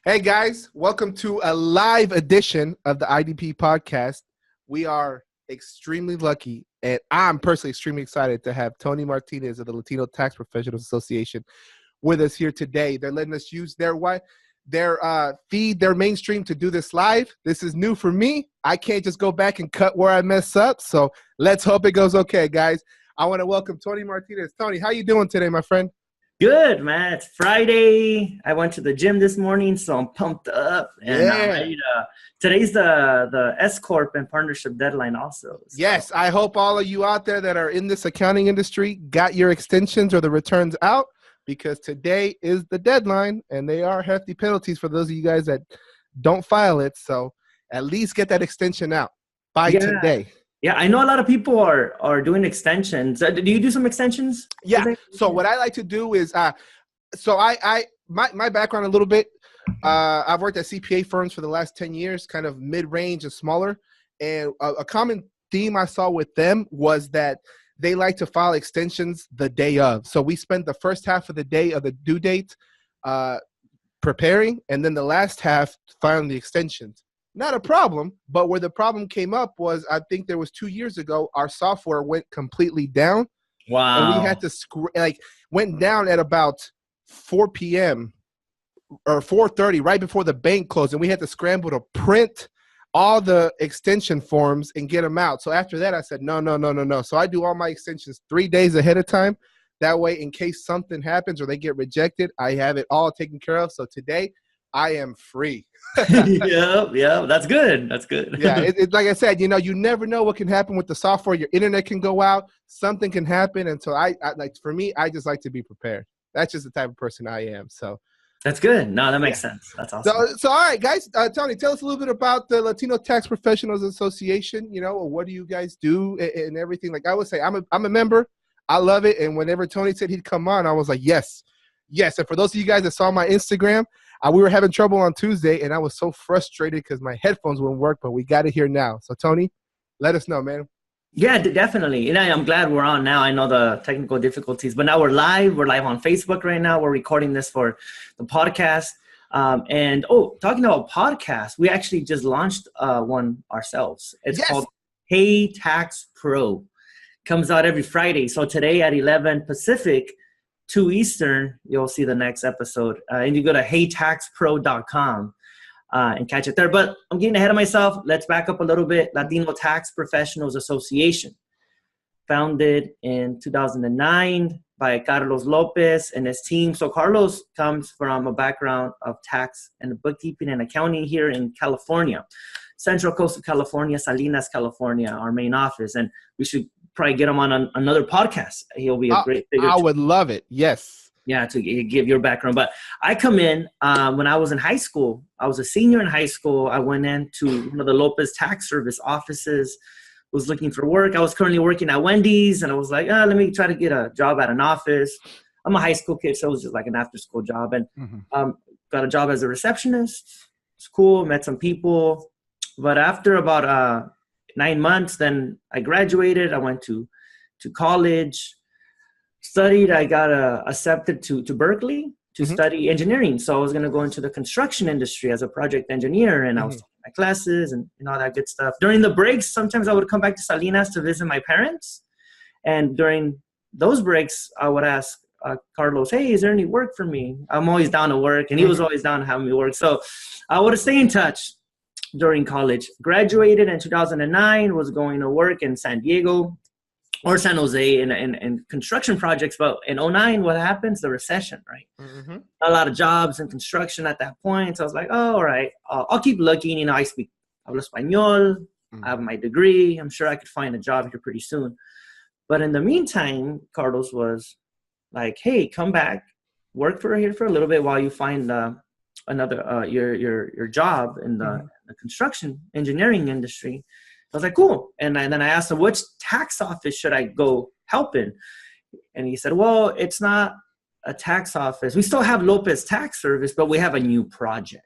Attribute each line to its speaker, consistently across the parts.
Speaker 1: Hey guys, welcome to a live edition of the IDP Podcast. We are extremely lucky, and I'm personally extremely excited to have Tony Martinez of the Latino Tax Professional Association with us here today. They're letting us use their feed, their mainstream to do this live. This is new for me. I can't just go back and cut where I mess up, so let's hope it goes okay, guys. I want to welcome Tony Martinez. Tony, how you doing today, my friend?
Speaker 2: Good, man. It's Friday. I went to the gym this morning, so I'm pumped up. And I'm ready to, today's the S Corp and partnership deadline also. So.
Speaker 1: Yes, I hope all of you out there that are in this accounting industry got your extensions or the returns out, because today is the deadline, and they are hefty penalties for those of you guys that don't file it. So at least get that extension out by today.
Speaker 2: Yeah, I know a lot of people are doing extensions. Do you do some extensions?
Speaker 1: Yeah. So what I like to do is, my background a little bit, I've worked at CPA firms for the last 10 years, kind of mid-range and smaller. And a common theme I saw with them was that they like to file extensions the day of. So we spent the first half of the day of the due date preparing, and then the last half filing the extensions. Not a problem, but where the problem came up was, I think there was 2 years ago, our software went completely down.
Speaker 2: Wow.
Speaker 1: And we had to went down at about 4 p.m. or 4:30, right before the bank closed, and we had to scramble to print all the extension forms and get them out. So after that, I said, no. So I do all my extensions 3 days ahead of time. That way, in case something happens or they get rejected, I have it all taken care of. So today, I am free.
Speaker 2: yeah, that's good.
Speaker 1: Yeah, it's like I said, you never know what can happen with the software. Your internet can go out, something can happen, and so I for me, I just like to be prepared. That's just the type of person I am. So
Speaker 2: that's good. No, that makes sense. That's awesome.
Speaker 1: So all right, guys, Tony, tell us a little bit about the Latino Tax Professionals Association. What do you guys do and everything? Like I would say, I'm a member. I love it, and whenever Tony said he'd come on, I was like, yes. And for those of you guys that saw my Instagram, we were having trouble on Tuesday, and I was so frustrated because my headphones wouldn't work, but we got it here now. So, Tony, let us know, man.
Speaker 2: Yeah, definitely. And I'm glad we're on now. I know the technical difficulties, but now we're live. We're live on Facebook right now. We're recording this for the podcast. Talking about podcasts, we actually just launched one ourselves. It's called Hey Tax Pro. Comes out every Friday. So today at 11 Pacific, 2 Eastern, you'll see the next episode. And you go to heytaxpro.com and catch it there. But I'm getting ahead of myself. Let's back up a little bit. Latino Tax Professionals Association, founded in 2009 by Carlos Lopez and his team. So Carlos comes from a background of tax and bookkeeping and accounting here in California. Central Coast of California, Salinas, California, our main office. And we should probably get him on another podcast. He'll be a great figure.
Speaker 1: I would love it. Yes.
Speaker 2: Yeah, to give your background. But I come in when I was in high school. I was a senior in high school. I went into one of the Lopez Tax Service offices, was looking for work. I was currently working at Wendy's, and I was like, let me try to get a job at an office. I'm a high school kid, so it was just like an after-school job. And got a job as a receptionist. It's cool, met some people. But after about 9 months, then I graduated. I went to college, studied. I got accepted to Berkeley to study engineering. So I was going to go into the construction industry as a project engineer, and I was taking my classes and all that good stuff. During the breaks, sometimes I would come back to Salinas to visit my parents. And during those breaks, I would ask Carlos, hey, is there any work for me? I'm always down to work, and he was always down to have me work. So I would stay in touch during college. Graduated in 2009, was going to work in San Diego or San Jose in construction projects. But in 2009, what happens? The recession, right? A lot of jobs in construction at that point. So I was like, all right, I'll keep looking. I speak hablo español. I have my degree. I'm sure I could find a job here pretty soon. But in the meantime, Carlos was like, hey, come back, work here for a little bit while you find another your job in the construction engineering industry. I was like, cool. And then I asked him, which tax office should I go help in? And he said, well, it's not a tax office. We still have Lopez Tax Service, but we have a new project.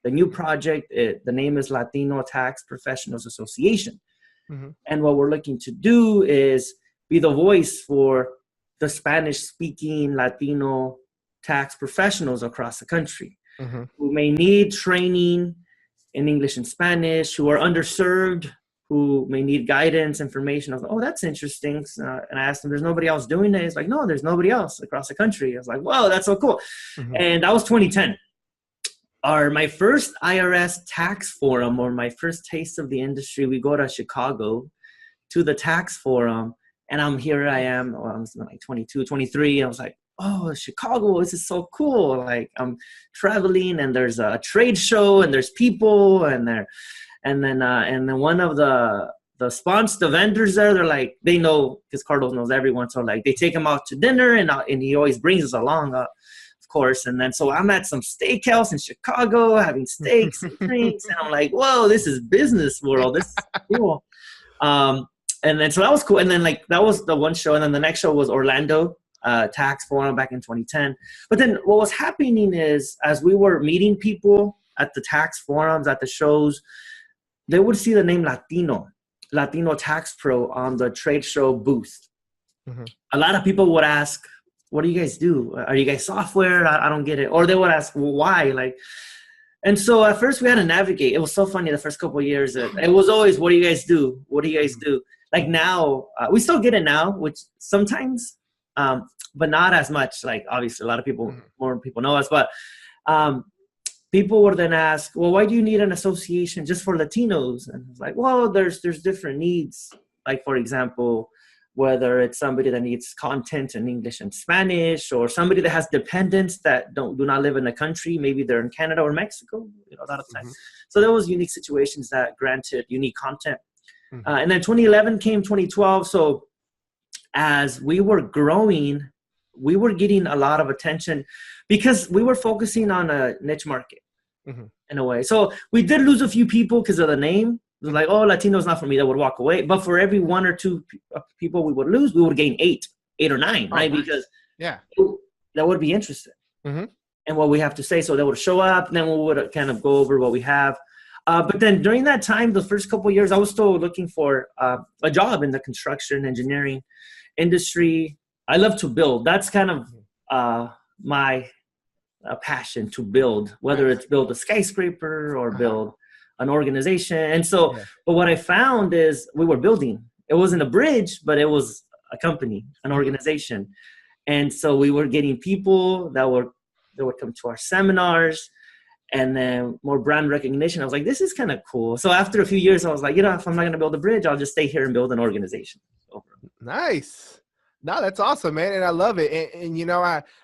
Speaker 2: The new project, the name is Latino Tax Professionals Association. And what we're looking to do is be the voice for the Spanish-speaking Latino tax professionals across the country.
Speaker 1: Mm-hmm.
Speaker 2: who may need training in English and Spanish, who are underserved, who may need guidance, information. I was like, oh, that's interesting. And I asked him, there's nobody else doing it? He's like, no, there's nobody else across the country. I was like, whoa, that's so cool.
Speaker 1: Mm-hmm.
Speaker 2: And that was 2010. My first IRS tax forum, or my first taste of the industry, we go to Chicago to the tax forum. And I'm like 22, 23. I was like, oh, Chicago, this is so cool. Like, I'm traveling, and there's a trade show, and there's people, and then one of the sponsors, the vendors there, they're like, they know, because Carlos knows everyone. So like, they take him out to dinner, and he always brings us along, of course. And then, so I'm at some steakhouse in Chicago having steaks and drinks. And I'm like, whoa, this is business world. This is cool. And then, so that was cool. And then, like, that was the one show. And then the next show was Orlando Tax Forum back in 2010. But then what was happening is, as we were meeting people at the tax forums, at the shows, they would see the name Latino Tax Pro on the trade show booth.
Speaker 1: Mm-hmm.
Speaker 2: A lot of people would ask, what do you guys do? Are you guys software? I don't get it. Or they would ask, well, why? Like, and so at first we had to navigate. It was so funny the first couple of years. It was always, what do you guys do? What do you guys do? Like now, we still get it now, which sometimes, but not as much. Like, obviously, a lot of people, more people know us. But people would then ask, well, why do you need an association just for Latinos? And it's like, well, there's different needs. Like, for example, whether it's somebody that needs content in English and Spanish, or somebody that has dependents that do not live in the country. Maybe they're in Canada or Mexico, a lot of times. Mm-hmm. So there was unique situations that granted unique content. Mm-hmm. And then 2011 came, 2012. So as we were growing, we were getting a lot of attention because we were focusing on a niche market in a way. So we did lose a few people because of the name. It was like, oh, Latino's not for me. That would walk away. But for every one or two people we would lose, we would gain eight or nine, right? Nice. Because that would be interested in what we have to say. So they would show up, and then we would kind of go over what we have. But then during that time, the first couple of years, I was still looking for a job in the construction engineering industry. I love to build. That's kind of my passion, to build, whether it's build a skyscraper or build an organization. And so, but what I found is we were building. It wasn't a bridge, but it was a company, an organization. And so we were getting people that would come to our seminars, and then more brand recognition. I was like, this is kind of cool. So after a few years, I was like, if I'm not going to build a bridge, I'll just stay here and build an organization.
Speaker 1: Nice. No, that's awesome, man. And I love it. And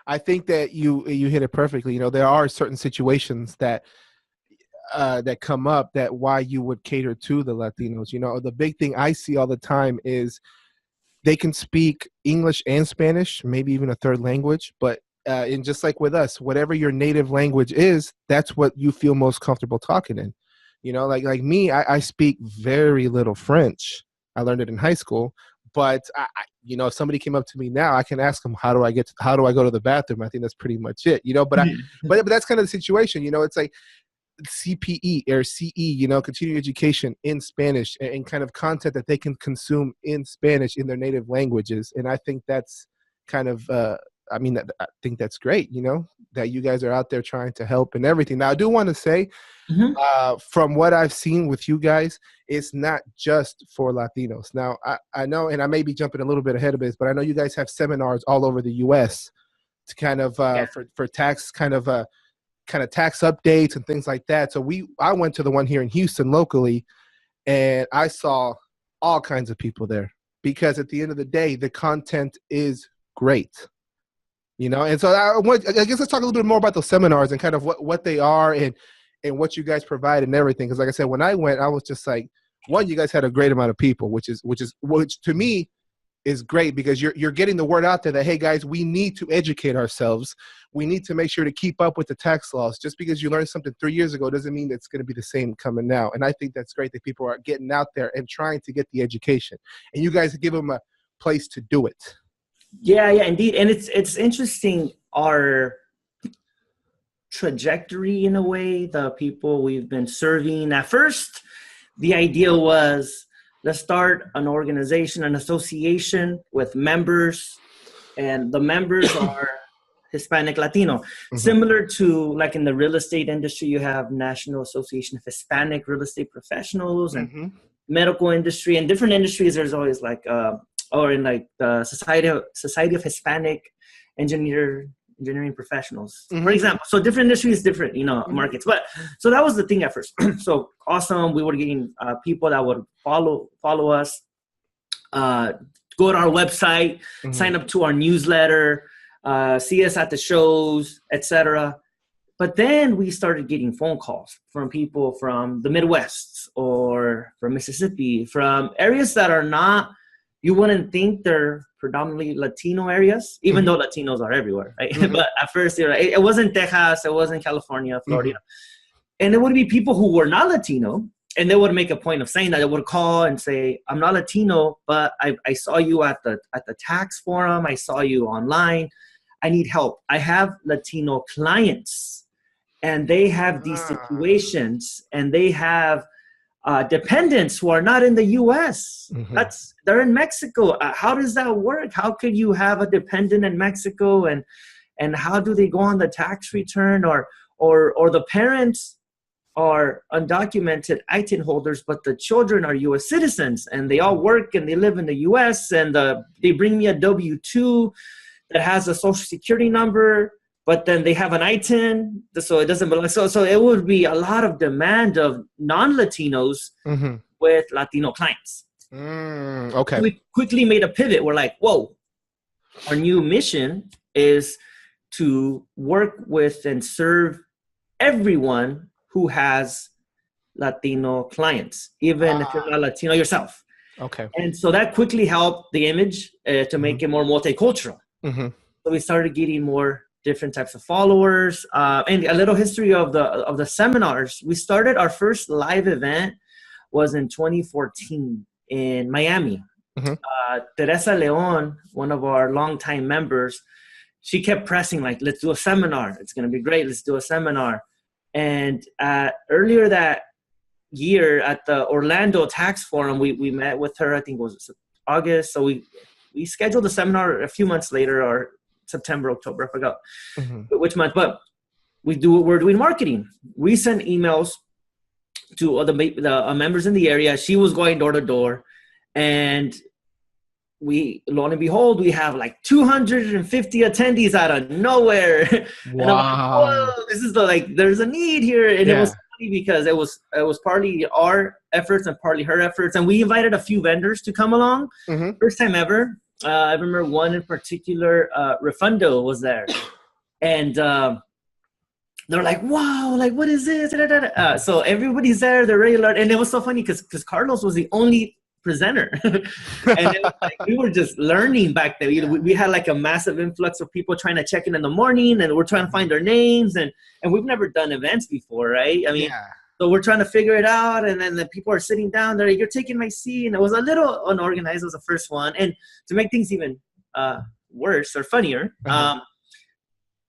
Speaker 1: I think that you hit it perfectly. There are certain situations that come up that why you would cater to the Latinos. The big thing I see all the time is they can speak English and Spanish, maybe even a third language, but and just like with us, whatever your native language is, that's what you feel most comfortable talking in. Like me, I speak very little French. I learned it in high school, but if somebody came up to me now, I can ask them, how do I go to the bathroom? I think that's pretty much it, but that's kind of the situation. It's like CPE or CE, continuing education in Spanish, and kind of content that they can consume in Spanish in their native languages. And I think that's kind of, I think that's great, that you guys are out there trying to help and everything. Now, I do want to say, from what I've seen with you guys, it's not just for Latinos. Now, I know, and I may be jumping a little bit ahead of this, but I know you guys have seminars all over the U.S. to kind of for tax kind of tax updates and things like that. So I went to the one here in Houston locally, and I saw all kinds of people there, because at the end of the day, the content is great. And so I guess let's talk a little bit more about those seminars and kind of what they are and what you guys provide and everything. Because like I said, when I went, I was just like, one, you guys had a great amount of people, which to me is great, because you're getting the word out there that, hey guys, we need to educate ourselves. We need to make sure to keep up with the tax laws. Just because you learned something 3 years ago doesn't mean it's going to be the same coming now. And I think that's great that people are getting out there and trying to get the education, and you guys give them a place to do it.
Speaker 2: Yeah, indeed. And it's interesting, our trajectory in a way, the people we've been serving. At first, the idea was, let's start an organization, an association with members, and the members are Hispanic, Latino. Similar to like in the real estate industry, you have National Association of Hispanic Real Estate Professionals and medical industry. And different industries, there's always like, or in like the Society of Hispanic Engineering Professionals, for example. So different industries, different, markets. But so that was the thing at first. So awesome. We were getting people that would follow us, go to our website, sign up to our newsletter, see us at the shows, etc. But then we started getting phone calls from people from the Midwest or from Mississippi, from areas that are not, you wouldn't think they're predominantly Latino areas, even though Latinos are everywhere, right? But at first, it wasn't Texas, it wasn't California, Florida. And there would be people who were not Latino, and they would make a point of saying that. They would call and say, I'm not Latino, but I saw you at the tax forum. I saw you online. I need help. I have Latino clients, and they have these situations, and they have dependents who are not in the U.S. They're in Mexico. How does that work? How could you have a dependent in Mexico, and how do they go on the tax return, or the parents are undocumented ITIN holders, but the children are U.S. citizens, and they all work and they live in the U.S. and they bring me a W-2 that has a social security number, but then they have an ITIN, so it doesn't belong. So it would be a lot of demand of non-Latinos with Latino clients.
Speaker 1: Okay.
Speaker 2: So we quickly made a pivot. We're like, whoa, our new mission is to work with and serve everyone who has Latino clients, even if you're not Latino yourself.
Speaker 1: Okay.
Speaker 2: And so that quickly helped the image to make it more multicultural. So we started getting more different types of followers. And a little history of the seminars. We started our first live event was in 2014 in Miami. Teresa Leon, one of our longtime members, she kept pressing like, let's do a seminar. It's going to be great. Let's do a seminar. And earlier that year at the Orlando Tax Forum, we met with her. I think it was August. So we scheduled a seminar a few months later, or September, October, I forgot which month. But we're doing marketing. We sent emails to the members in the area. She was going door to door, and lo and behold, we have like 250 attendees out of nowhere.
Speaker 1: Wow.
Speaker 2: And I'm like, whoa, this is there's a need here. And it was funny because it was partly our efforts and partly her efforts. And we invited a few vendors to come along. First time ever. I remember one in particular, Refundo was there. And they're like, wow, like, what is this? So everybody's there. They're ready to learn. And it was so funny because Carlos was the only presenter. And it was like, we were just learning back then. We had like a massive influx of people trying to check in the morning, and we're trying to find their names. And we've never done events before, right? I mean, so we're trying to figure it out. And then the people are sitting down there, you're taking my seat. And it was a little unorganized. It was the first one. And to make things even worse or funnier,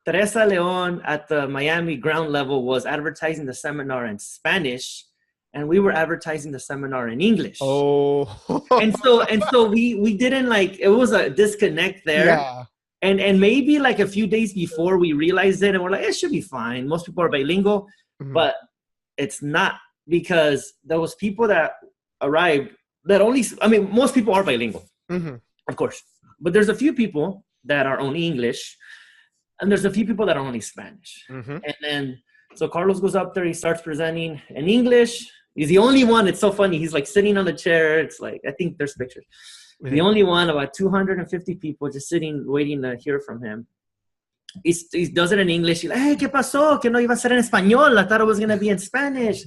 Speaker 2: Teresa Leon at the Miami ground level was advertising the seminar in Spanish, and we were advertising the seminar in English. Oh. and so we didn't it was a disconnect there. Yeah. And maybe like a few days before we realized it, and we're like, it should be fine. Most people are bilingual, but it's not, because there was people that arrived that most people are bilingual, of course, but there's a few people that are only English, and there's a few people that are only Spanish. And then, so Carlos goes up there, he starts presenting in English. He's the only one. It's so funny. He's like sitting on the chair. It's like, I think there's pictures. The only one, about 250 people just sitting, waiting to hear from him. He does it in English. He's like, hey, ¿qué pasó? Que no iba a ser en español. I thought it was going to be in Spanish.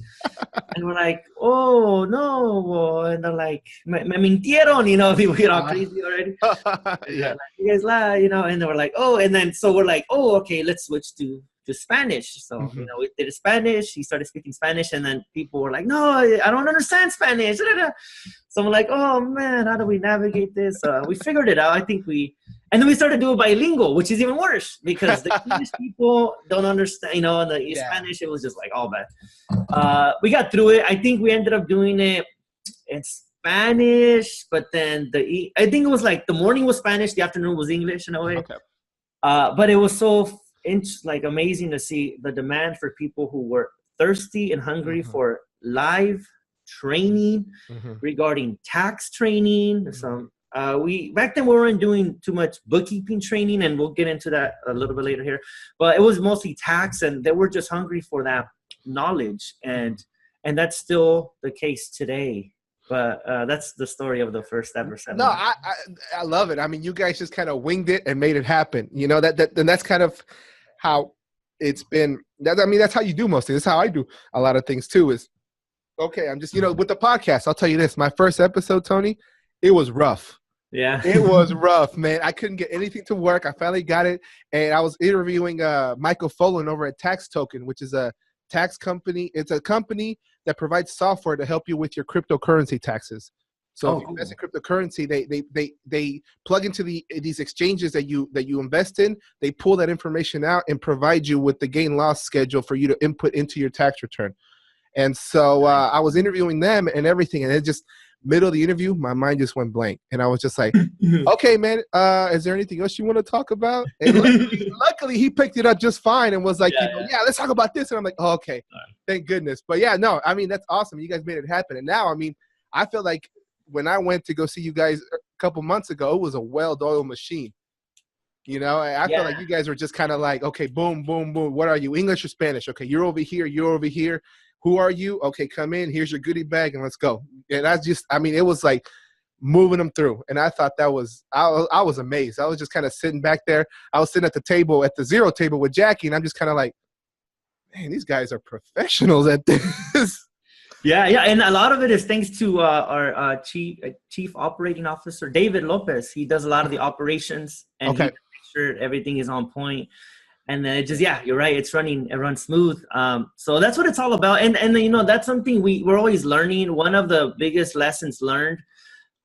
Speaker 2: And we're like, oh, no. And they're like, me mintieron, people get all crazy already. Like, you guys lie, and they were like, oh. And then, so we're like, oh, okay, let's switch to Spanish. So, we did Spanish. He started speaking Spanish, and then people were like, no, I don't understand Spanish. So I'm like, oh man, how do we navigate this? We figured it out. And then we started doing bilingual, which is even worse, because the English people don't understand, and the Spanish, it was just like all bad. We got through it. I think we ended up doing it in Spanish, but then I think it was like the morning was Spanish, the afternoon was English in a way. Okay. But it was so like amazing to see the demand for people who were thirsty and hungry for live training regarding tax training. Some we back then we weren't doing too much bookkeeping training, and we'll get into that a little bit later here. But it was mostly tax, and they were just hungry for that knowledge, and that's still the case today. But that's the story of the first ever seminar.
Speaker 1: No, I love it. I mean, you guys just kind of winged it and made it happen. You know, and that's kind of how it's been. I mean, that's how you do most things. That's how I do a lot of things too. Is okay. I'm just, you know, with the podcast, I'll tell you this. My first episode, Tony, it was rough.
Speaker 2: Yeah,
Speaker 1: it was rough, man. I couldn't get anything to work. I finally got it, and I was interviewing Michael Folan over at Tax Token, which is a tax company. It's a company that provides software to help you with your cryptocurrency taxes. So if you invest in cryptocurrency, they plug into these exchanges that you invest in. They pull that information out and provide you with the gain loss schedule for you to input into your tax return. And so I was interviewing them and everything, and it just middle of the interview, my mind just went blank, and I was just like, "Okay, man, is there anything else you want to talk about?" And luckily, he picked it up just fine and was like, "Yeah, let's talk about this." And I'm like, "Oh, okay, thank goodness." But yeah, no, I mean that's awesome. You guys made it happen, and now, I mean, I feel like when I went to go see you guys a couple months ago, it was a well-oiled machine. You know, I feel like you guys were just kind of like, okay, boom, boom, boom. What are you, English or Spanish? Okay, you're over here. You're over here. Who are you? Okay, come in. Here's your goodie bag, and let's go. And I just, I mean, it was like moving them through. And I thought that was, I was amazed. I was just kind of sitting back there. I was sitting at the table, at the Xero table with Jackie, and I'm just kind of like, man, these guys are professionals at this.
Speaker 2: Yeah, and a lot of it is thanks to our chief operating officer, David Lopez. He does a lot of the operations, and he makes sure everything is on point. And then it just, you're right. It runs smooth. So that's what it's all about. And you know, that's something we're always learning. One of the biggest lessons learned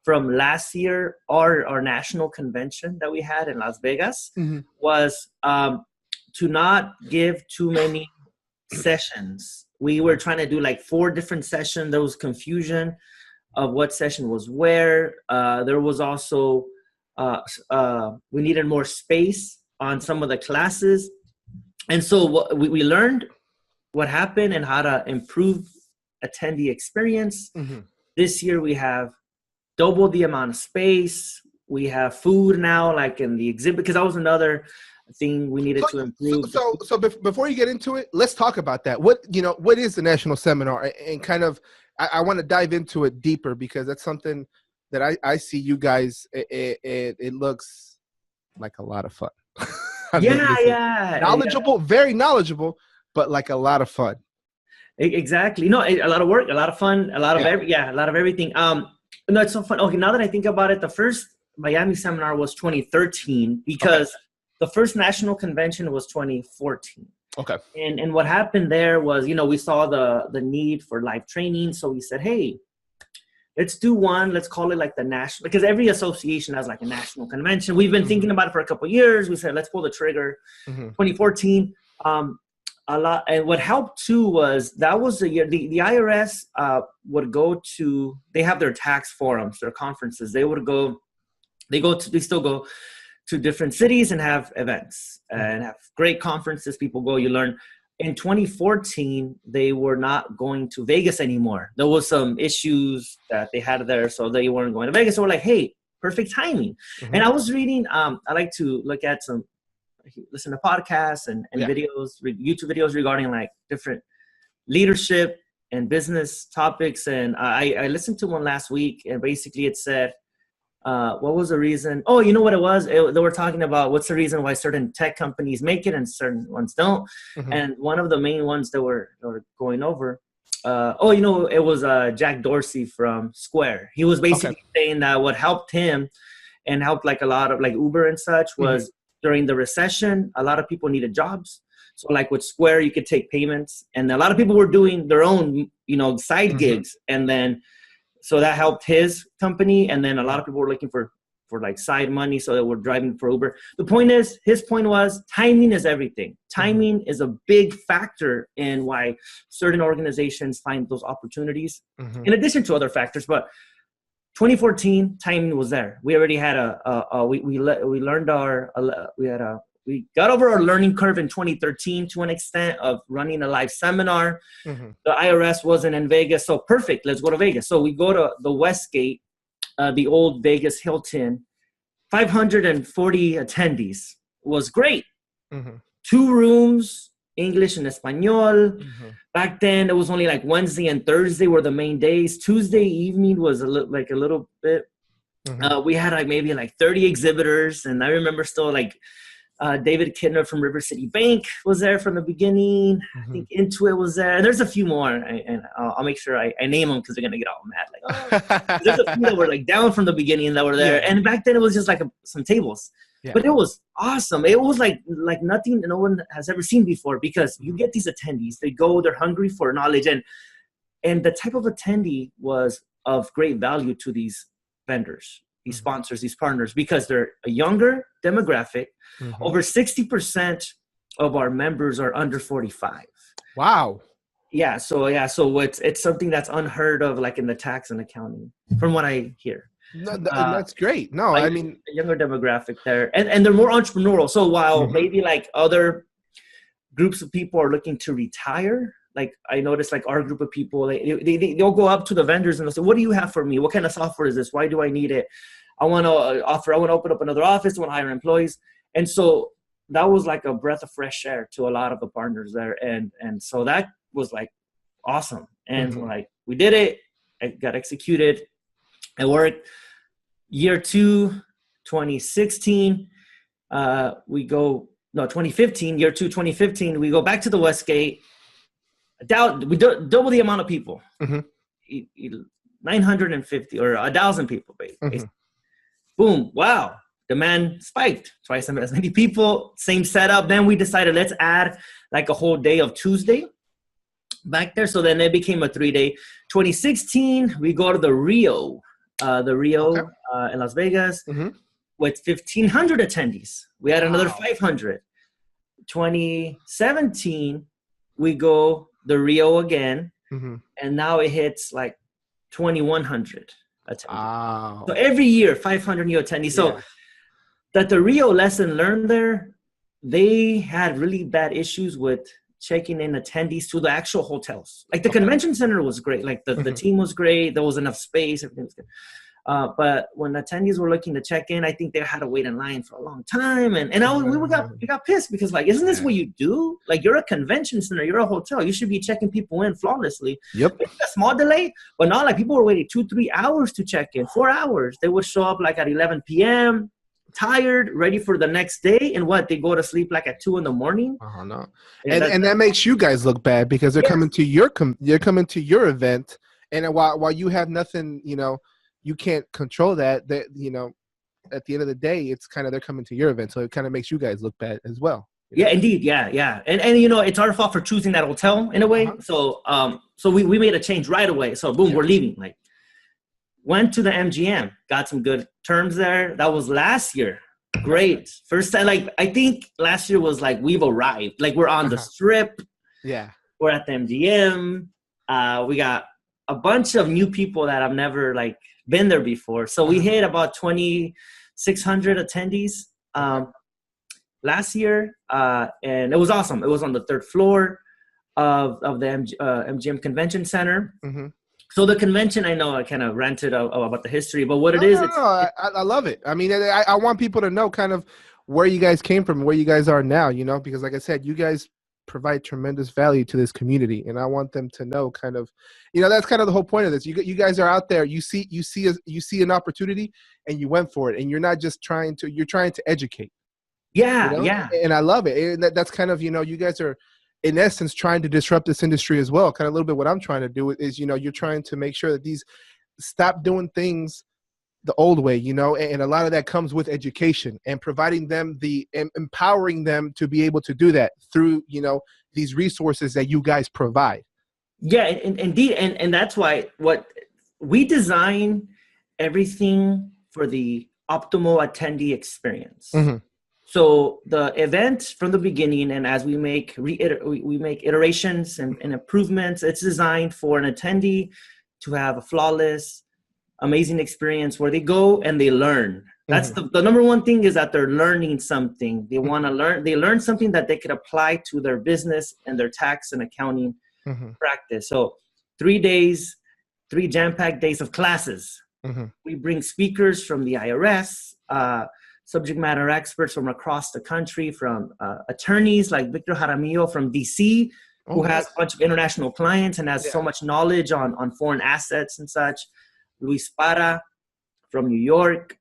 Speaker 2: from last year, our national convention that we had in Las Vegas was to not give too many sessions. We were trying to do like 4 different sessions. There was confusion of what session was where. There was also, we needed more space on some of the classes. And so we learned what happened and how to improve attendee experience. This year we have double the amount of space. We have food now, like in the exhibit, because that was another thing we needed to improve.
Speaker 1: So before you get into it, let's talk about that. What is the national seminar? And kind of, I want to dive into it deeper, because that's something that I see you guys, it looks like a lot of fun. Knowledgeable, very knowledgeable, but like a lot of fun.
Speaker 2: Exactly. No, a lot of work, a lot of fun, a lot of a lot of everything. No, it's so fun. Okay, now that I think about it, the first Miami seminar was 2013, because the first national convention was 2014.
Speaker 1: Okay.
Speaker 2: And what happened there was, you know, we saw the need for live training, so we said, hey, let's do one. Let's call it like the national, because every association has like a national convention. We've been thinking about it for a couple of years. We said, let's pull the trigger. 2014, a lot. And what helped too was that was the year the IRS would go to, they have their tax forums, their conferences. They still go to different cities and have events and have great conferences. People go, you learn. In 2014, they were not going to Vegas anymore. There was some issues that they had there, so they weren't going to Vegas. So we're like, hey, perfect timing. And I was reading, I like to listen to podcasts and videos, YouTube videos regarding like different leadership and business topics. And I listened to one last week, and basically it said, what was the reason? Oh, you know what it was? They were talking about what's the reason why certain tech companies make it and certain ones don't. And one of the main ones that were going over, it was Jack Dorsey from Square. He was basically saying that what helped him and helped like a lot of like Uber and such was during the recession, a lot of people needed jobs. So like with Square, you could take payments, and a lot of people were doing their own, side gigs. And then, so that helped his company. And then a lot of people were looking for like side money. So they were driving for Uber. The point is, his point was timing is everything. Timing is a big factor in why certain organizations find those opportunities, in addition to other factors. But 2014, timing was there. We already had we we got over our learning curve in 2013 to an extent of running a live seminar.
Speaker 1: Mm-hmm.
Speaker 2: The IRS wasn't in Vegas, so perfect. Let's go to Vegas. So we go to the Westgate, the old Vegas Hilton. 540 attendees. Was great.
Speaker 1: Mm-hmm.
Speaker 2: 2 rooms, English and Espanol.
Speaker 1: Mm-hmm.
Speaker 2: Back then, it was only like Wednesday and Thursday were the main days. Tuesday evening was a little bit.
Speaker 1: Mm-hmm.
Speaker 2: We had like maybe like 30 exhibitors, and I remember still like David Kidner from River City Bank was there from the beginning.
Speaker 1: Mm-hmm.
Speaker 2: I think Intuit was there. And there's a few more, and I'll make sure I name them because they're gonna get all mad. Like, oh. There's a few that were like down from the beginning that were there, and back then it was just like some tables. Yeah. But it was awesome. It was like nothing no one has ever seen before, because you get these attendees, they go, they're hungry for knowledge, and the type of attendee was of great value to these vendors, these sponsors, these partners, because they're a younger demographic. Mm-hmm. Over 60% of our members are under 45.
Speaker 1: Wow.
Speaker 2: Yeah. So it's something that's unheard of, like in the tax and accounting, from what I hear.
Speaker 1: No, that's great. No, I mean,
Speaker 2: a younger demographic there, and they're more entrepreneurial. So while maybe like other groups of people are looking to retire, like I noticed, like our group of people, they'll go up to the vendors and they'll say, "What do you have for me? What kind of software is this? Why do I need it? I want to open up another office. I want to hire employees." And so that was like a breath of fresh air to a lot of the partners there, and so that was like awesome. And like we did it, it got executed. It worked. Year 2, 2016, 2015, year 2, 2015, we go back to the Westgate. We double the amount of people, 950 or 1,000 people, basically. Boom, wow, demand spiked. Twice as many people, same setup. Then we decided, let's add like a whole day of Tuesday back there. So then it became a 3-day. 2016, we go to the Rio. In Las Vegas with 1,500 attendees. We had another 500. 2017, we go the Rio again, and now it hits like 2,100 attendees. Wow. So every year, 500 new attendees. So that the Rio lesson learned there, they had really bad issues with checking in attendees to the actual hotels. Like the convention center was great. Like the team was great. There was enough space. Everything was good. But when attendees were looking to check in, I think they had to wait in line for a long time. And we got pissed because, like, isn't this what you do? Like, you're a convention center. You're a hotel. You should be checking people in flawlessly. Yep. Maybe a small delay, but not like people were waiting 2-3 hours to check in, 4 hours. They would show up like at 11 p.m., tired, ready for the next day, and they go to sleep like at 2 a.m.
Speaker 1: Oh no, and that makes you guys look bad because they're coming to your event, and while you have nothing, you can't control that. That at the end of the day, it's kind of they're coming to your event, so it kind of makes you guys look bad as well.
Speaker 2: Yeah, indeed, yeah, and it's our fault for choosing that hotel in a way. So we made a change right away. So boom, we're leaving. Like, went to the MGM, got some good terms there. That was last year. Great. First time, like, I think last year was like, we've arrived. Like, we're on the strip. Yeah. We're at the MGM. We got a bunch of new people that I've never, like, been there before. So we hit about 2,600 attendees last year. And it was awesome. It was on the 3rd floor of the MGM Convention Center. So the convention, I know I kind of ranted about the history, but what it is.
Speaker 1: I love it. I mean, I want people to know kind of where you guys came from, where you guys are now, because like I said, you guys provide tremendous value to this community. And I want them to know kind of, that's kind of the whole point of this. You guys are out there, you see an opportunity and you went for it. And you're not just trying to educate.
Speaker 2: Yeah. Yeah.
Speaker 1: And I love it. And that's kind of, you guys are, in essence, trying to disrupt this industry as well. Kind of a little bit what I'm trying to do is, you're trying to make sure that these stop doing things the old way, and a lot of that comes with education and providing them empowering them to be able to do that through, these resources that you guys provide.
Speaker 2: Yeah, indeed. And that's why what we design everything for the optimal attendee experience. So the event from the beginning, and as we make iterations and improvements, it's designed for an attendee to have a flawless, amazing experience where they go and they learn. That's the number one thing, is that they're learning something. They want to learn. They learn something that they could apply to their business and their tax and accounting practice. So 3 days, 3 jam-packed days of classes. We bring speakers from the IRS, subject matter experts from across the country, from attorneys like Victor Jaramillo from DC, who has a bunch of international clients and has so much knowledge on foreign assets and such. Luis Parra from New York.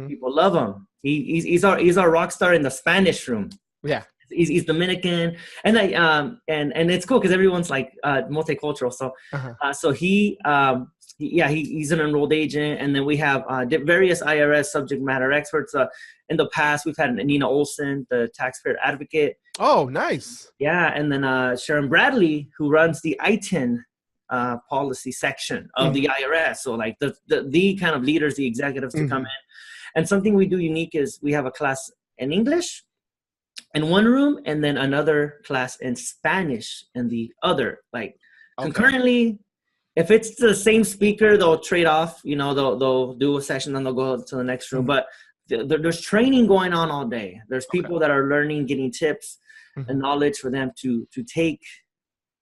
Speaker 2: People love him. He's our rock star in the Spanish room. Yeah, he's Dominican, and and it's cool because everyone's like multicultural. So so he's an enrolled agent, and then we have various IRS subject matter experts. In the past, we've had Nina Olson, the taxpayer advocate.
Speaker 1: Oh, nice.
Speaker 2: Yeah, and then Sharon Bradley, who runs the ITIN policy section of the IRS. So like the kind of leaders, the executives to come in. And something we do unique is we have a class in English in one room, and then another class in Spanish in the other. Like concurrently, if it's the same speaker, they'll trade off. They'll do a session, then they'll go to the next room. But there's training going on all day. There's people that are learning, getting tips and knowledge for them to take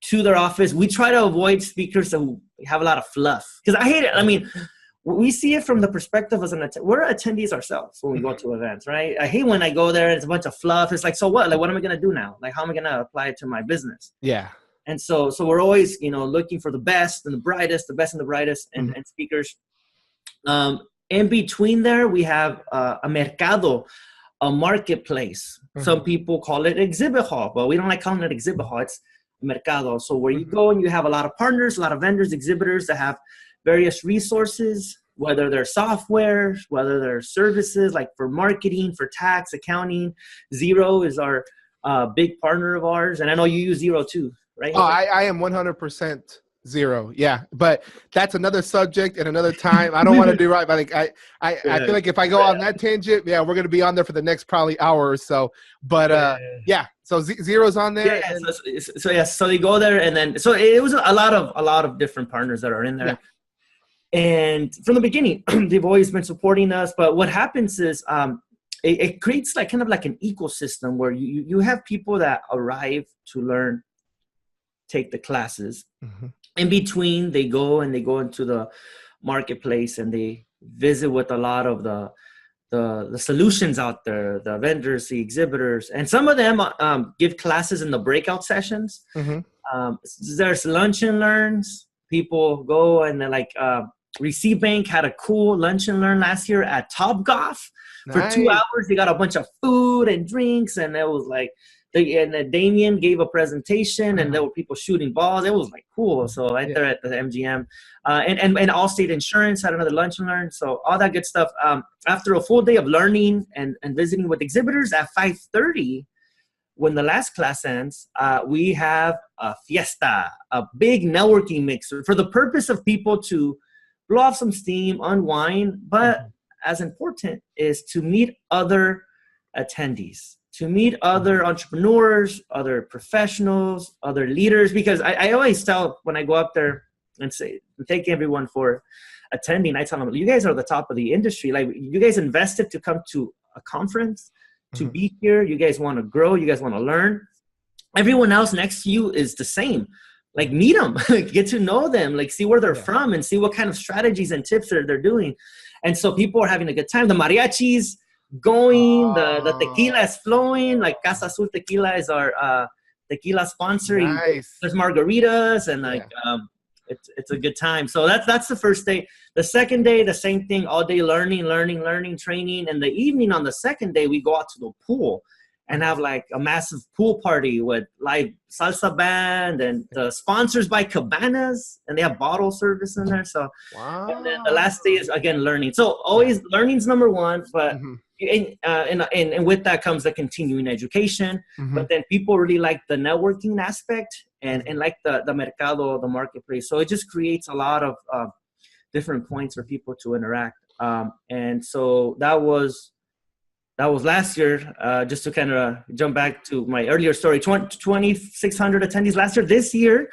Speaker 2: to their office. We try to avoid speakers who have a lot of fluff, because I hate it. I mean, we see it from the perspective as we're attendees ourselves when we go to events, right? I hate when I go there and it's a bunch of fluff. It's like, so what? Like, what am I going to do now? Like, how am I going to apply it to my business? Yeah. And so we're always, looking for the best and the brightest, the best and the brightest and speakers. In between there, we have a mercado, a marketplace. Some people call it exhibit hall, but we don't like calling it exhibit hall. It's mercado. So where you go and you have a lot of partners, a lot of vendors, exhibitors that have various resources, whether they're software, whether they're services like for marketing, for tax, accounting. Xero is our big partner of ours. And I know you use Xero too, right?
Speaker 1: Oh, I am 100% Xero. Yeah. But that's another subject and another time. I don't want to do right. But like, I feel like if I go on that tangent, we're going to be on there for the next probably hour or so. But so Xero's on there.
Speaker 2: Yeah. So they go there, and then, so it was a lot of different partners that are in there. Yeah. And from the beginning, they've always been supporting us. But what happens is it creates like kind of like an ecosystem where you have people that arrive to learn, take the classes. In between, they go into the marketplace and they visit with a lot of the solutions out there, the vendors, the exhibitors, and some of them give classes in the breakout sessions. There's lunch and learns. People go and they're like. Receive Bank had a cool lunch and learn last year at Top Golf. For 2 hours. They got a bunch of food and drinks, and it was like, Damien gave a presentation, and there were people shooting balls. It was like cool. So there at the MGM, and Allstate Insurance had another lunch and learn. So all that good stuff. After a full day of learning and visiting with exhibitors at 5:30, when the last class ends, we have a fiesta, a big networking mixer for the purpose of people to blow off some steam, unwind, but as important is to meet other attendees, to meet other entrepreneurs, other professionals, other leaders, because I always tell when I go up there and say, thank everyone for attending, I tell them, you guys are the top of the industry. Like, you guys invested to come to a conference, to be here. You guys want to grow. You guys want to learn. Everyone else next to you is the same. Like, meet them, get to know them, like see where they're from and see what kind of strategies and tips they're doing. And so people are having a good time. The mariachis going, the tequila is flowing. Like Casa Azul Tequila is our tequila sponsor. Nice. There's margaritas and like it's a good time. So that's the first day. The second day, the same thing, all day learning, training. And the evening on the second day, we go out to the pool and have like a massive pool party with live salsa band and the sponsors by Cabanas, and they have bottle service in there. So and then the last day is again learning. So always learning's number one, but and with that comes the continuing education. But then people really like the networking aspect and like the mercado, the marketplace. So it just creates a lot of different points for people to interact. And so that was last year. Just to kind of jump back to my earlier story, 2,600 attendees last year. This year,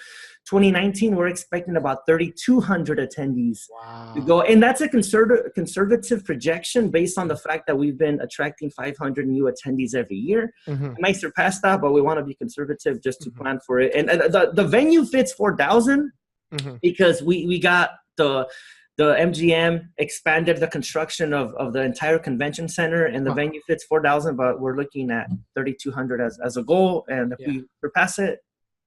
Speaker 2: 2019, we're expecting about 3,200 attendees
Speaker 1: Wow.
Speaker 2: to go. And that's a conservative projection based on the fact that we've been attracting 500 new attendees every year.
Speaker 1: Mm-hmm.
Speaker 2: We might surpass that, but we want to be conservative just to plan for it. And the venue fits 4,000 because we got the MGM expanded the construction of the entire convention center, and the venue fits 4,000, but we're looking at 3,200 as a goal. And if we surpass it,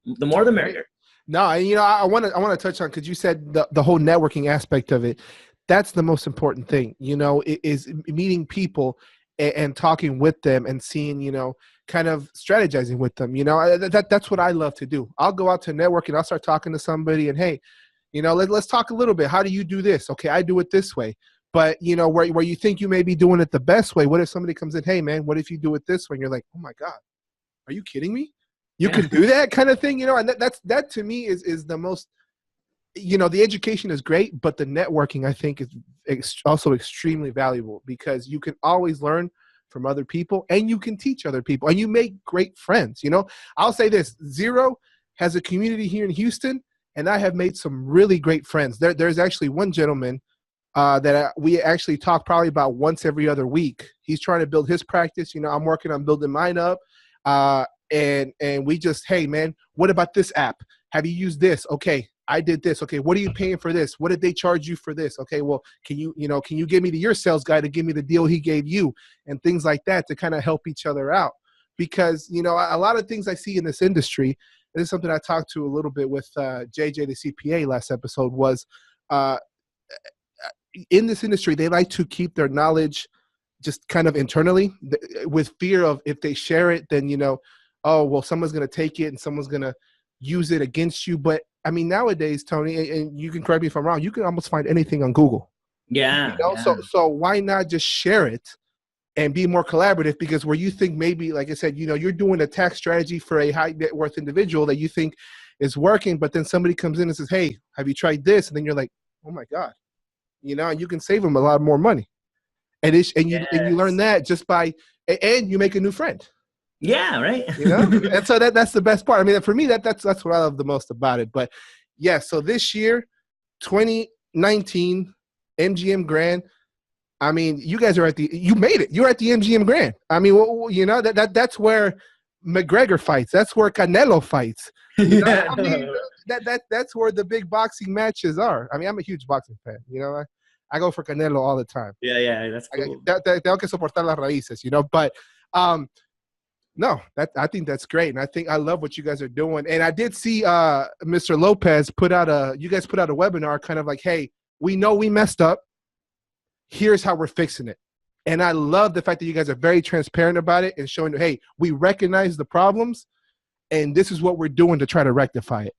Speaker 2: the more the merrier.
Speaker 1: No, and I want to touch on, because you said the whole networking aspect of it. That's the most important thing, is meeting people and talking with them and seeing, kind of strategizing with them. That's what I love to do. I'll go out to network and I'll start talking to somebody and, hey, let's talk a little bit. How do you do this? Okay, I do it this way. But, where you think you may be doing it the best way, what if somebody comes in, hey, man, what if you do it this way? And you're like, oh, my God, are you kidding me? You can do that kind of thing, and that to me is the most, the education is great, but the networking, I think, is also extremely valuable, because you can always learn from other people and you can teach other people and you make great friends. I'll say this, Xero has a community here in Houston, and I have made some really great friends. There's actually one gentleman that we actually talk probably about once every other week. He's trying to build his practice. I'm working on building mine up. And we just, hey, man, what about this app? Have you used this? Okay, I did this. Okay, what are you paying for this? What did they charge you for this? Okay, well, can you give me your sales guy to give me the deal he gave you, and things like that, to kind of help each other out. Because, a lot of things I see in this industry, and this is something I talked to a little bit with JJ, the CPA, last episode, was in this industry, they like to keep their knowledge just kind of internally, with fear of, if they share it, then, oh, well, someone's going to take it and someone's going to use it against you. But I mean, nowadays, Tony, and you can correct me if I'm wrong, you can almost find anything on Google.
Speaker 2: Yeah.
Speaker 1: So why not just share it and be more collaborative? Because where you think maybe, like I said, you're doing a tax strategy for a high net worth individual that you think is working, but then somebody comes in and says, hey, have you tried this? And then you're like, oh my God, and you can save them a lot more money. And you learn that just by, and you make a new friend.
Speaker 2: Yeah, right.
Speaker 1: And so that's the best part. I mean, for me, that's what I love the most about it. But yeah, so this year, 2019 MGM Grand. I mean, you guys are you made it. You're at the MGM Grand. I mean, that's where McGregor fights. That's where Canelo fights. I mean, that's where the big boxing matches are. I mean, I'm a huge boxing fan. I go for Canelo all the time.
Speaker 2: Yeah, that's cool.
Speaker 1: Tengo que soportar las raíces, but no, I think that's great. And I love what you guys are doing. And I did see Mr. Lopez you guys put out a webinar kind of like, hey, we know we messed up. Here's how we're fixing it. And I love the fact that you guys are very transparent about it and showing, hey, we recognize the problems and this is what we're doing to try to rectify it.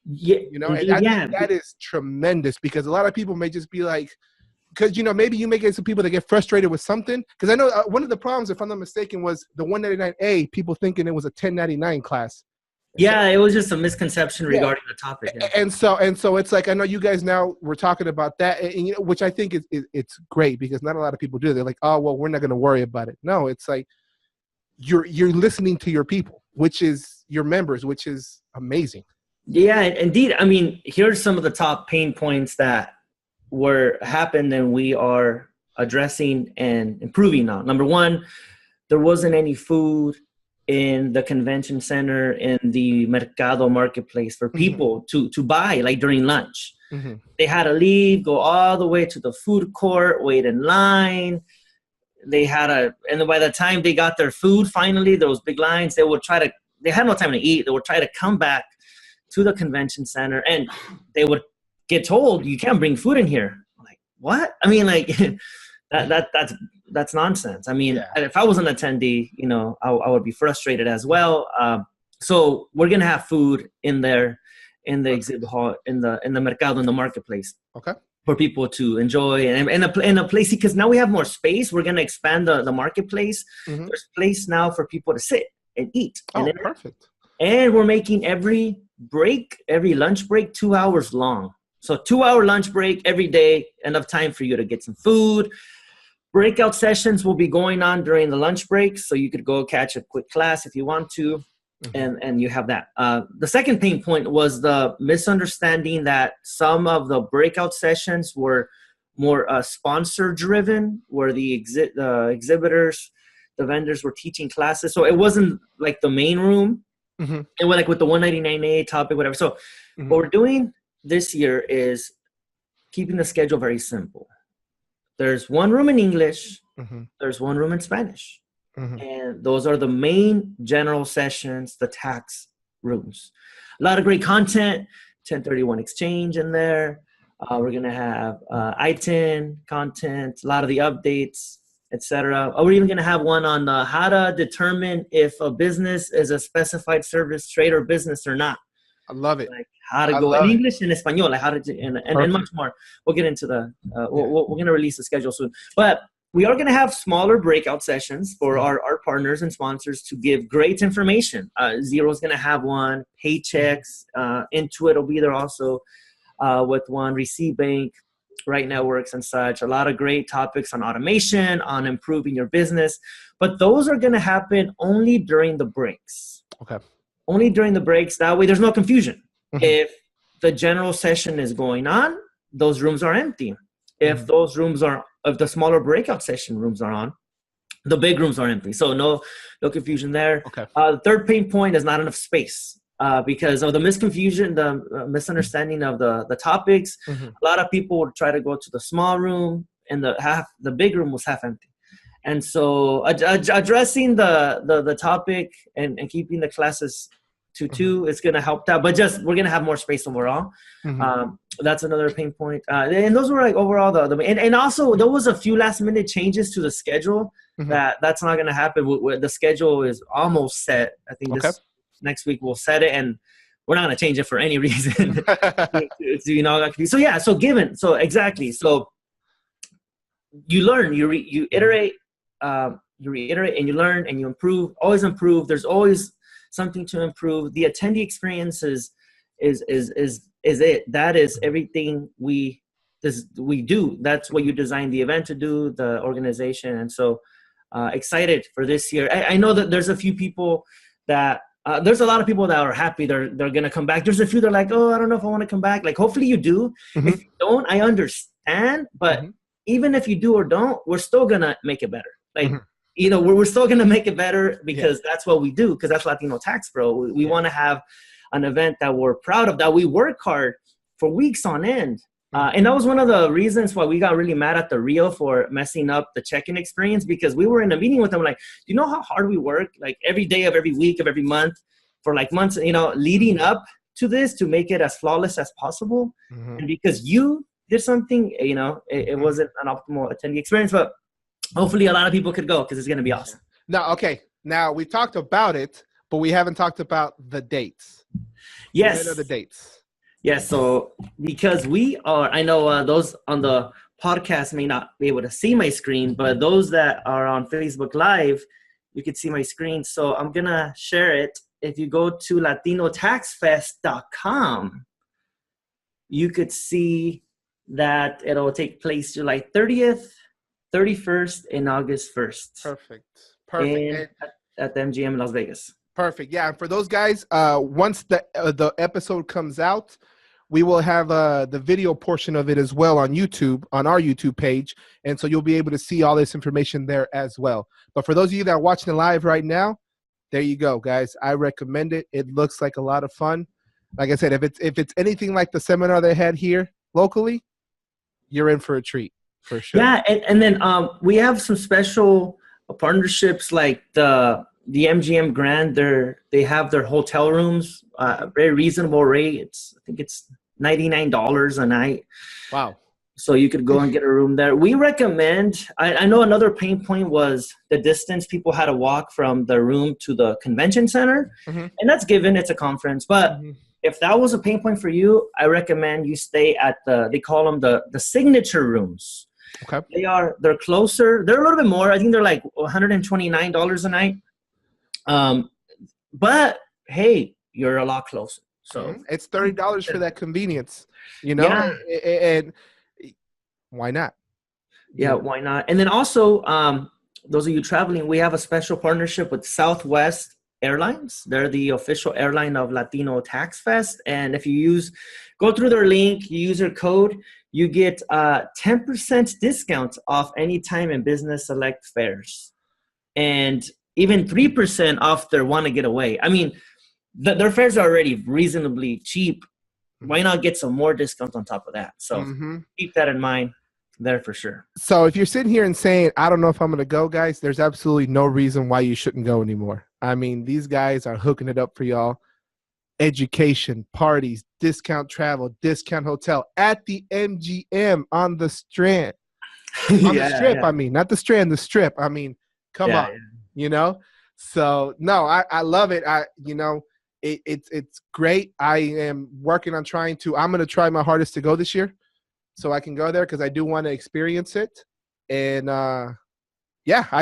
Speaker 2: Yeah,
Speaker 1: and I think that is tremendous, because a lot of people may just be like, because, maybe you may get some people that get frustrated with something. Because I know one of the problems, if I'm not mistaken, was the 199A, people thinking it was a 1099 class.
Speaker 2: Yeah, it was just a misconception regarding the topic. Yeah.
Speaker 1: And so it's like, I know you guys now, we're talking about that, and which I think it's great, because not a lot of people do. They're like, oh, well, we're not going to worry about it. No, it's like you're listening to your people, which is your members, which is amazing.
Speaker 2: Yeah, indeed. I mean, here's some of the top pain points that happened and we are addressing and improving on. Number one, there wasn't any food in the convention center, in the Mercado marketplace for people to buy, like during lunch. They had to leave, go all the way to the food court, wait in line. And by the time they got their food, finally, there was big lines. They had no time to eat. They would try to come back to the convention center, and they would get told, you can't bring food in here. I'm like, what? I mean, like, that's nonsense. I mean, if I was an attendee, I would be frustrated as well. So we're gonna have food in there, in the exhibit hall, in the Mercado, in the marketplace. Okay. For people to enjoy and a place, because now we have more space. We're gonna expand the marketplace. There's place now for people to sit and eat.
Speaker 1: Oh, perfect.
Speaker 2: And we're making every lunch break 2 hours long. So 2-hour lunch break every day, enough time for you to get some food. Breakout sessions will be going on during the lunch break, so you could go catch a quick class if you want to. and you have that. The second pain point was the misunderstanding that some of the breakout sessions were more sponsor driven, where the exhibitors, the vendors were teaching classes. So it wasn't like the main room. It went like with the 199A topic, whatever. So what we're doing this year is keeping the schedule very simple. There's one room in English. There's one room in Spanish. And those are the main general sessions, the tax rooms. A lot of great content, 1031 exchange in there. We're going to have ITIN content, a lot of the updates, etc. We're even going to have one on how to determine if a business is a specified service, trade, or business or not.
Speaker 1: I love it.
Speaker 2: Like how to go in English and Espanol, like how to and much more. We'll get into we're going to release the schedule soon. But we are going to have smaller breakout sessions for our partners and sponsors to give great information. Xero is going to have one, Paychecks, Intuit will be there also with one, Receipt Bank, Right Networks and such. A lot of great topics on automation, on improving your business. But those are going to happen only during the breaks. Okay. Only during the breaks. That way there's no confusion. If the general session is going on, those rooms are empty. If those rooms are, if the smaller breakout session rooms are on, the big rooms are empty. So no confusion there. Okay. The third pain point is not enough space because of the misconfusion, the misunderstanding of the topics. A lot of people would try to go to the small room and the big room was half empty. And so addressing the topic and keeping the classes to two is going to help that, but we're going to have more space overall. That's another pain point. And those were like overall and also there was a few last minute changes to the schedule that's not going to happen. The schedule is almost set. I think this next week we'll set it and we're not going to change it for any reason. So exactly. So you learn, you iterate, and you learn and you improve, always improve. There's always something to improve. The attendee experience is it. That is everything we do. That's what you designed the event to do, the organization. And so excited for this year. I know that there's a few people that there's a lot of people that are happy they're going to come back. There's a few that are like, oh, I don't know if I want to come back. Like, hopefully you do. If you don't, I understand. But even if you do or don't, we're still going to make it better. Like, we're still going to make it better because that's what we do, because that's Latino Tax Pro. We want to have an event that we're proud of, that we work hard for weeks on end. And that was one of the reasons why we got really mad at the Rio for messing up the check-in experience, because we were in a meeting with them like, do you know how hard we work like every day of every week of every month for like months, leading up to this to make it as flawless as possible. And because you did something, it wasn't an optimal attendee experience, but hopefully a lot of people could go because it's going to be awesome.
Speaker 1: Now we talked about it, but we haven't talked about the dates.
Speaker 2: Yes.
Speaker 1: When are the dates?
Speaker 2: Yes. So because I know those on the podcast may not be able to see my screen, but those that are on Facebook Live, you can see my screen. So I'm going to share it. If you go to latinotaxfest.com, you could see that it'll take place July 30th, 31st, and August 1st.
Speaker 1: Perfect.
Speaker 2: At the MGM in Las Vegas.
Speaker 1: Perfect. Yeah. And for those guys, once the episode comes out, we will have the video portion of it as well on YouTube, on our YouTube page. And so you'll be able to see all this information there as well. But for those of you that are watching it live right now, there you go, guys. I recommend it. It looks like a lot of fun. Like I said, if it's anything like the seminar they had here locally, you're in for a treat. For sure.
Speaker 2: Yeah, and then we have some special partnerships like the MGM Grand. They have their hotel rooms, very reasonable rates. I think it's $99 a night.
Speaker 1: Wow!
Speaker 2: So you could go and get a room there. We recommend. I know another pain point was the distance people had to walk from the room to the convention center, and that's given. It's a conference, but. If that was a pain point for you, I recommend you stay at they call them the signature rooms. Okay. They're closer. They're a little bit more. I think they're like $129 a night. But hey, you're a lot closer. So
Speaker 1: it's $30 for that convenience, and why not?
Speaker 2: Yeah, why not? And then also, those of you traveling, we have a special partnership with Southwest Airlines. They're the official airline of Latino Tax Fest. And if you go through their link, you use their code, you get 10% discount off any time and business select fares. And even 3% off their Wanna Get Away. I mean, their fares are already reasonably cheap. Why not get some more discounts on top of that? So keep that in mind there for sure.
Speaker 1: So if you're sitting here and saying, I don't know if I'm going to go, guys, there's absolutely no reason why you shouldn't go anymore. I mean, these guys are hooking it up for y'all. Education, parties, discount travel, discount hotel at the MGM on the Strand. On the Strip, I mean, not the Strand, the Strip. I mean, come on, you know? So, no, I love it. It's great. I am working on I'm going to try my hardest to go this year so I can go there because I do want to experience it. And, I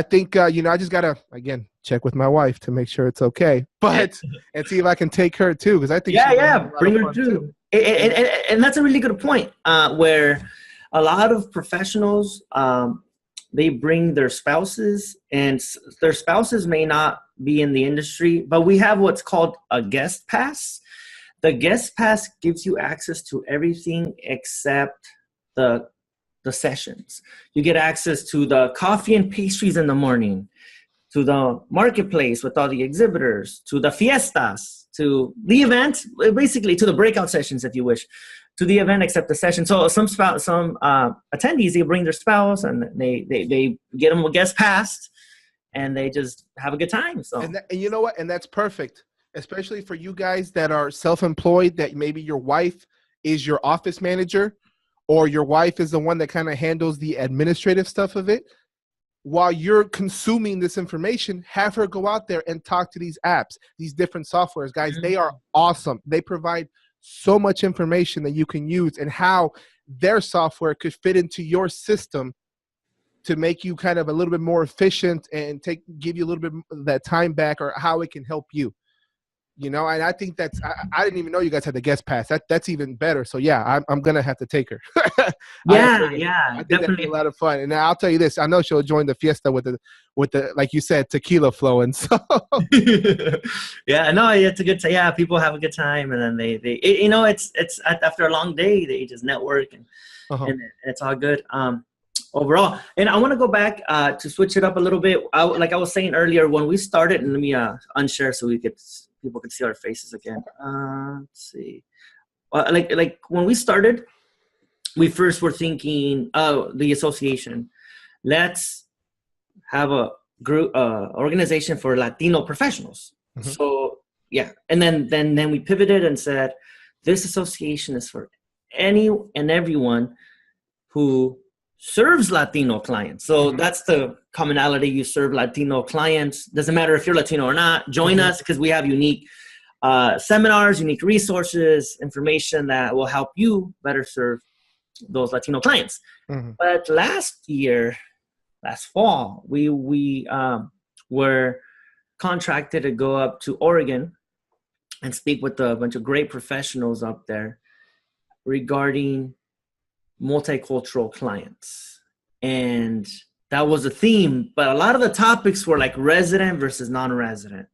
Speaker 1: think, I just got to, again, check with my wife to make sure it's okay. But, and see if I can take her too because I think
Speaker 2: bring her too. And that's a really good point where a lot of professionals, they bring their spouses, and their spouses may not be in the industry, but we have what's called a guest pass. The guest pass gives you access to everything except the sessions. You get access to the coffee and pastries in the morning, to the marketplace with all the exhibitors, to the fiestas, to the event, basically to the breakout sessions if you wish, to the event except the session. So some attendees, they bring their spouse and they get them a guest pass and they just have a good time. So
Speaker 1: and you know what? And that's perfect, especially for you guys that are self-employed, that maybe your wife is your office manager or your wife is the one that kind of handles the administrative stuff of it. While you're consuming this information, have her go out there and talk to these apps, these different softwares. Guys, they are awesome. They provide so much information that you can use and how their software could fit into your system to make you kind of a little bit more efficient and give you a little bit of that time back, or how it can help you. You know, and I think I didn't even know you guys had the guest pass. That's even better. So yeah, I'm gonna have to take her. I think
Speaker 2: definitely
Speaker 1: that'd be a lot of fun. And I'll tell you this, I know she'll join the fiesta with the like you said, tequila flowing. So
Speaker 2: it's a good time. Yeah, people have a good time, and then they it's after a long day, they just network and it's all good. Overall, and I want to go back to switch it up a little bit. Like I was saying earlier, when we started, and let me unshare so people could see our faces again. Let's see. Like when we started, we first were thinking, the association, let's have a group organization for Latino professionals. So yeah, and then we pivoted and said, this association is for any and everyone who serves Latino clients. So that's the commonality. You serve Latino clients. Doesn't matter if you're Latino or not. Join us because we have unique seminars, unique resources, information that will help you better serve those Latino clients. But last fall, we were contracted to go up to Oregon and speak with a bunch of great professionals up there regarding multicultural clients. And that was a theme, but a lot of the topics were like resident versus non-resident,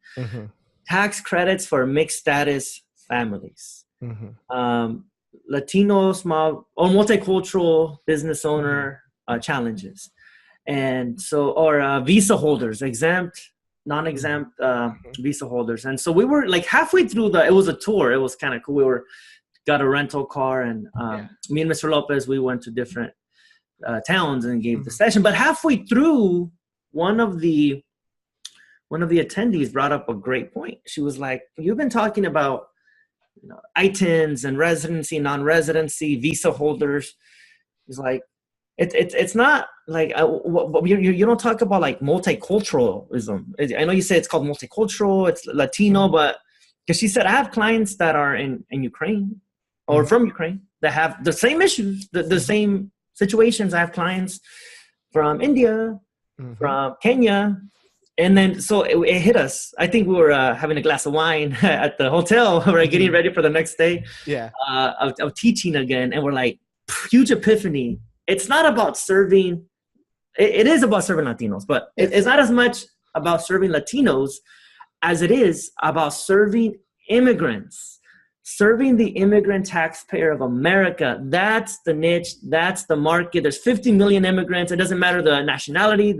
Speaker 2: tax credits for mixed status families, Latino small or multicultural business owner challenges. And so, or visa holders, exempt, non-exempt visa holders. And so we were like halfway through it was a tour. It was kind of cool. Got a rental car, and me and Mr. Lopez, we went to different towns and gave the session. But halfway through, one of the attendees brought up a great point. She was like, "You've been talking about ITINs and residency, non-residency, visa holders." It's like it's not like you don't talk about like multiculturalism. I know you say it's called multicultural, it's Latino, but because she said I have clients that are in Ukraine. Or from Ukraine that have the same issues, the same situations. I have clients from India, from Kenya. And then, so it hit us. I think we were having a glass of wine at the hotel. We're getting ready for the next day of teaching again. And we're like, huge epiphany. It's not about serving. It is about serving Latinos, but it's not as much about serving Latinos as it is about serving immigrants, serving the immigrant taxpayer of America. That's the niche. That's the market. There's 50 million immigrants. It doesn't matter the nationality,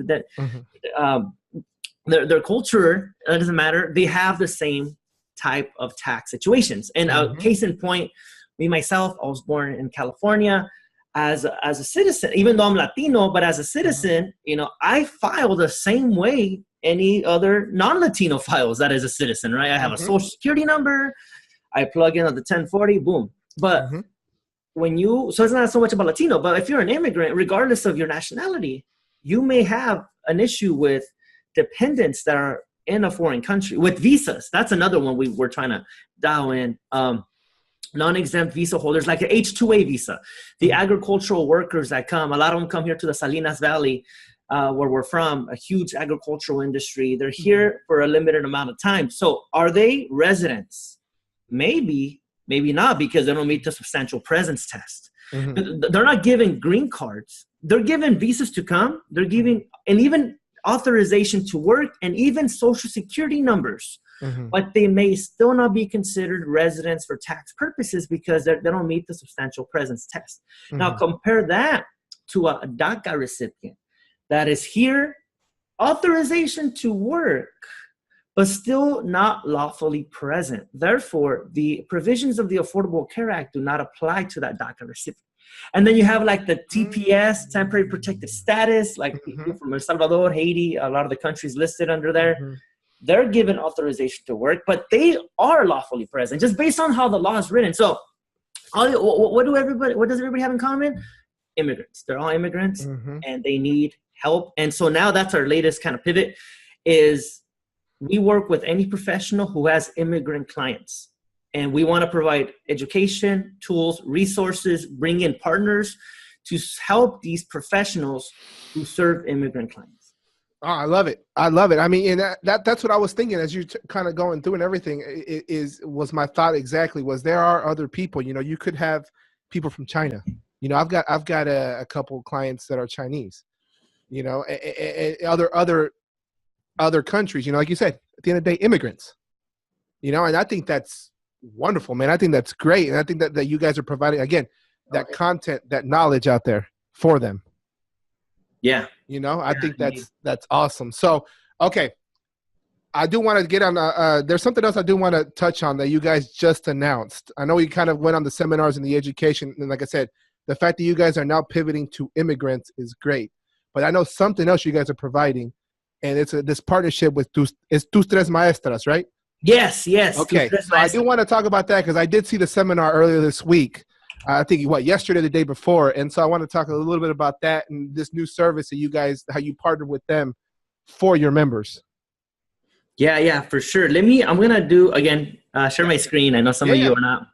Speaker 2: their culture. It doesn't matter. They have the same type of tax situations. And case in point, me, myself, I was born in California as a citizen, even though I'm Latino, but as a citizen, I file the same way any other non-Latino files that is a citizen, right? I have a social security number. I plug in on the 1040, boom. But so it's not so much about Latino, but if you're an immigrant, regardless of your nationality, you may have an issue with dependents that are in a foreign country with visas. That's another one we're trying to dial in. Non-exempt visa holders, like an H-2A visa. The agricultural workers that come, a lot of them come here to the Salinas Valley, where we're from, a huge agricultural industry. They're here for a limited amount of time. So are they residents? Maybe, maybe not, because they don't meet the substantial presence test. They're not given green cards. They're given visas to come. They're giving, and even authorization to work, and even social security numbers. But they may still not be considered residents for tax purposes because they don't meet the substantial presence test. Now compare that to a DACA recipient that is here, authorization to work, but still not lawfully present. Therefore, the provisions of the Affordable Care Act do not apply to that DACA recipient. And then you have like the TPS, temporary protected status, like people from El Salvador, Haiti, a lot of the countries listed under there. They're given authorization to work, but they are lawfully present just based on how the law is written. So what does everybody have in common? Immigrants. They're all immigrants and they need help. And so now that's our latest kind of pivot is we work with any professional who has immigrant clients. And we want to provide education, tools, resources, bring in partners to help these professionals who serve immigrant clients.
Speaker 1: Oh, I love it. I love it. I mean, and that's what I was thinking as you kind of going through and everything was my thought exactly was there are other people, you could have people from China. I've got a couple clients that are Chinese, and other countries, like you said, at the end of the day, immigrants, and I think that's wonderful, man. I think that's great. And I think that you guys are providing, again, that content, that knowledge out there for them.
Speaker 2: Yeah.
Speaker 1: I think that's awesome. So, okay. I do want to get on, there's something else I do want to touch on that you guys just announced. I know we kind of went on the seminars and the education. And like I said, the fact that you guys are now pivoting to immigrants is great. But I know something else you guys are providing. And it's this partnership with Tus Tres Maestras, right?
Speaker 2: Yes.
Speaker 1: Okay. So I do want to talk about that because I did see the seminar earlier this week. I think yesterday, the day before. And so I want to talk a little bit about that and this new service that you guys, how you partnered with them for your members.
Speaker 2: Yeah, for sure. I'm going to do, again, share my screen. I know some of you are not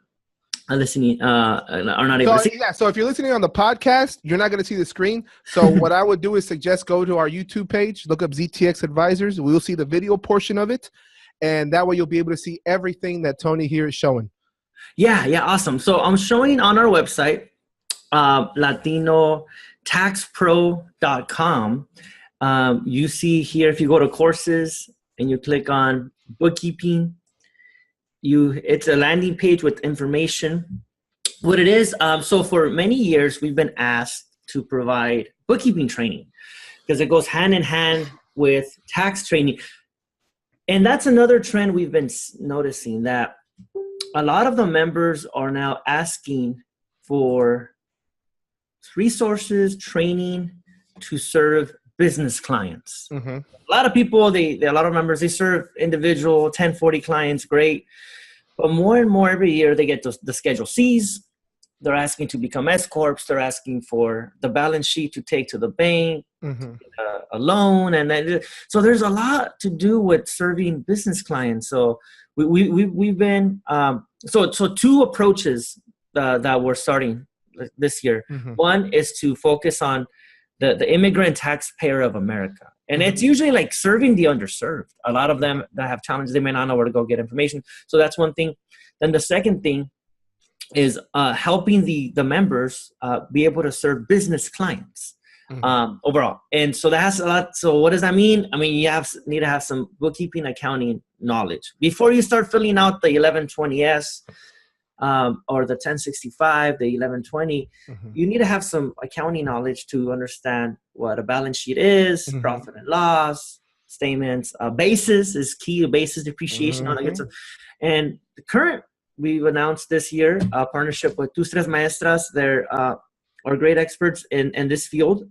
Speaker 2: listening, are not able to see.
Speaker 1: Yeah, so if you're listening on the podcast, you're not going to see the screen. So what I would do is suggest go to our YouTube page, look up ZTX Advisors. We'll see the video portion of it. And that way you'll be able to see everything that Tony here is showing.
Speaker 2: Yeah, awesome. So I'm showing on our website, LatinoTaxPro.com. You see here, if you go to courses and you click on bookkeeping, it's a landing page with information. What it is, so for many years, we've been asked to provide bookkeeping training because it goes hand in hand with tax training. And that's another trend we've been noticing, that a lot of the members are now asking for resources, training to serve business clients. A lot of people, a lot of members, they serve individual 1040 clients, great. But more and more every year, they get the Schedule Cs. They're asking to become S-Corps. They're asking for the balance sheet to take to the bank, a loan. And then, so there's a lot to do with serving business clients. So we've been, so two approaches that we're starting this year. One is to focus on the immigrant taxpayer of America. And it's usually like serving the underserved. A lot of them that have challenges, they may not know where to go get information. So that's one thing. Then the second thing is helping the members be able to serve business clients. overall. And so that has a lot. So what does that mean? I mean, you need to have some bookkeeping, accounting knowledge before you start filling out the 1120S or the 1065, the 1120. You need to have some accounting knowledge to understand what a balance sheet is, profit and loss statements. Basis is key. Basis depreciation, all that good stuff. And the current, we've announced this year a partnership with Tus Tres Maestras. They're are great experts in this field.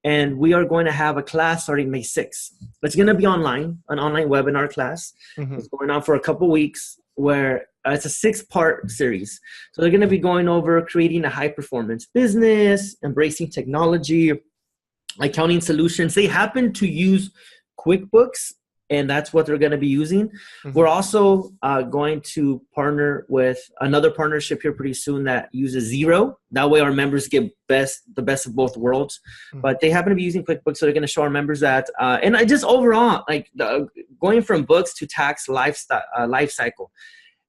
Speaker 2: And we are going to have a class starting May 6th. It's going to be online, an online webinar class. It's going on for a couple weeks where it's a 6-part series. So they're going to be going over creating a high-performance business, embracing technology, accounting solutions. They happen to use QuickBooks, and that's what they're going to be using. We're also going to partner with another partnership here pretty soon that uses Xero. That way our members get the best of both worlds. But they happen to be using QuickBooks, so they're going to show our members that. And I just overall, like going from books to tax life cycle,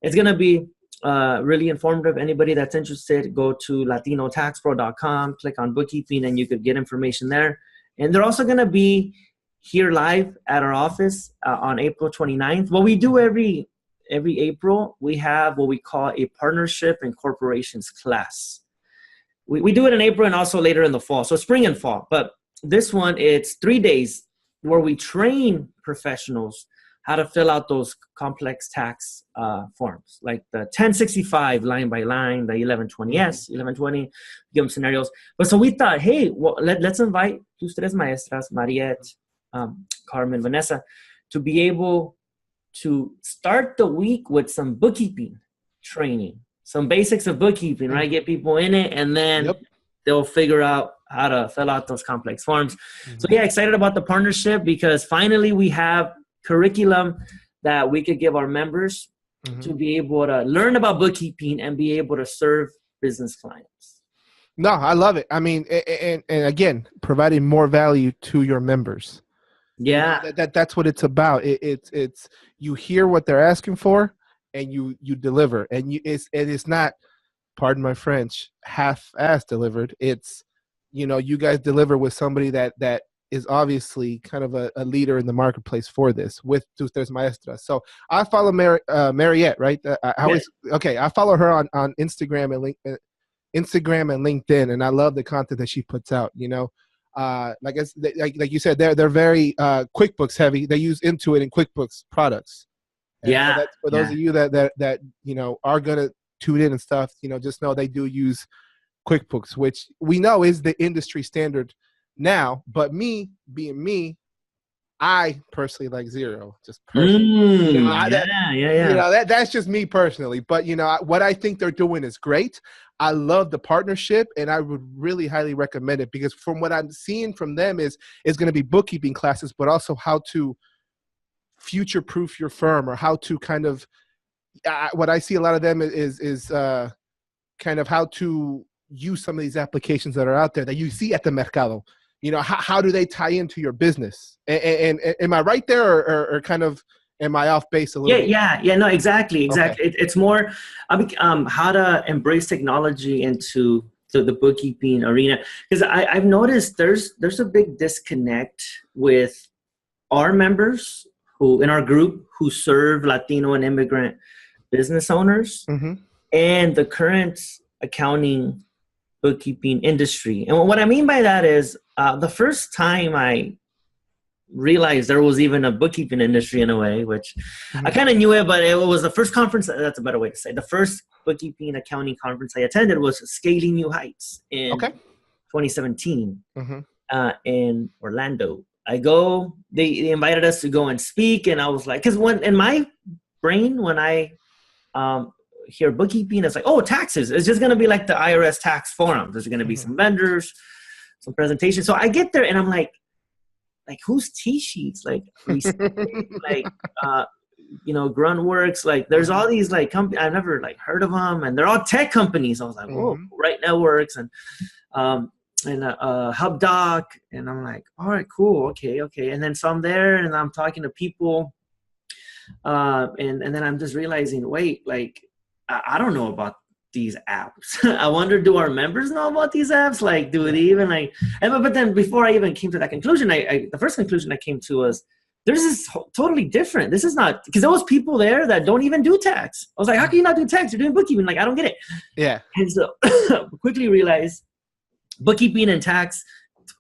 Speaker 2: it's going to be really informative. Anybody that's interested, go to latinotaxpro.com, click on bookkeeping, and you could get information there. And they're also going to be here live at our office on April 29th. What we do every April, we have what we call a partnership and corporations class. We do it in April and also later in the fall, so spring and fall. But this one, it's 3 days where we train professionals how to fill out those complex tax forms, like the 1065 line by line, the 1120S, 1120, give them scenarios. But so we thought, hey, well, let's invite Tus Tres Maestras, Mariette, Carmen, Vanessa, to be able to start the week with some bookkeeping training, some basics of bookkeeping, right? Get people in it, and then they'll figure out how to fill out those complex forms. So yeah, excited about the partnership because finally we have curriculum that we could give our members to be able to learn about bookkeeping and be able to serve business clients.
Speaker 1: No, I love it. I mean, and again, providing more value to your members.
Speaker 2: Yeah,
Speaker 1: that's what it's about. It's you hear what they're asking for, and you deliver, and it's not, pardon my French, half-ass delivered. It's, you guys deliver with somebody that is obviously kind of a leader in the marketplace for this with Tus Tres Maestras. So I follow Mariette, right? I follow her on Instagram and LinkedIn, and I love the content that she puts out. Like you said, they're very QuickBooks heavy. They use Intuit and QuickBooks products. And so that's for those of you that are gonna tune in and stuff. Just know they do use QuickBooks, which we know is the industry standard now. But me being me, I personally like Xero. Just personally, that's just me personally. But what I think they're doing is great. I love the partnership, and I would really highly recommend it because from what I'm seeing from them is going to be bookkeeping classes, but also how to future-proof your firm, or how to kind of what I see a lot of them is kind of how to use some of these applications that are out there that you see at the mercado. How do they tie into your business? And am I right there, or kind of am I off base a little bit?
Speaker 2: Yeah, no, exactly.
Speaker 1: Okay.
Speaker 2: It's more how to embrace technology into the bookkeeping arena. Because I've noticed there's a big disconnect with our members who in our group who serve Latino and immigrant business owners and the current accounting bookkeeping industry. And what I mean by that is the first time I realized there was even a bookkeeping industry in a way, which I kind of knew it, but it was the first conference, that's a better way to say, the first bookkeeping accounting conference I attended was Scaling New Heights in 2017 in Orlando. They invited us to go and speak, and I was like, because in my brain, when I hear bookkeeping, it's like, oh, taxes. It's just going to be like the IRS tax forum. There's going to be some vendors, some presentations. So I get there and I'm like who's T-Sheets? Like Gruntworks. Like there's all these like companies I've never like heard of them, and they're all tech companies. I was like, whoa, Right Networks and HubDoc, and I'm like, all right, cool, okay. And then so I'm there and I'm talking to people, and then I'm just realizing, wait, like I don't know about these apps. I wonder, do our members know about these apps? Like, do they even like, but then before I even came to that conclusion, the first conclusion I came to was, there's this totally different. This is not, because there was people there that don't even do tax. I was like, how can you not do tax? You're doing bookkeeping. Like, I don't get it.
Speaker 1: Yeah.
Speaker 2: And so quickly realized bookkeeping and tax,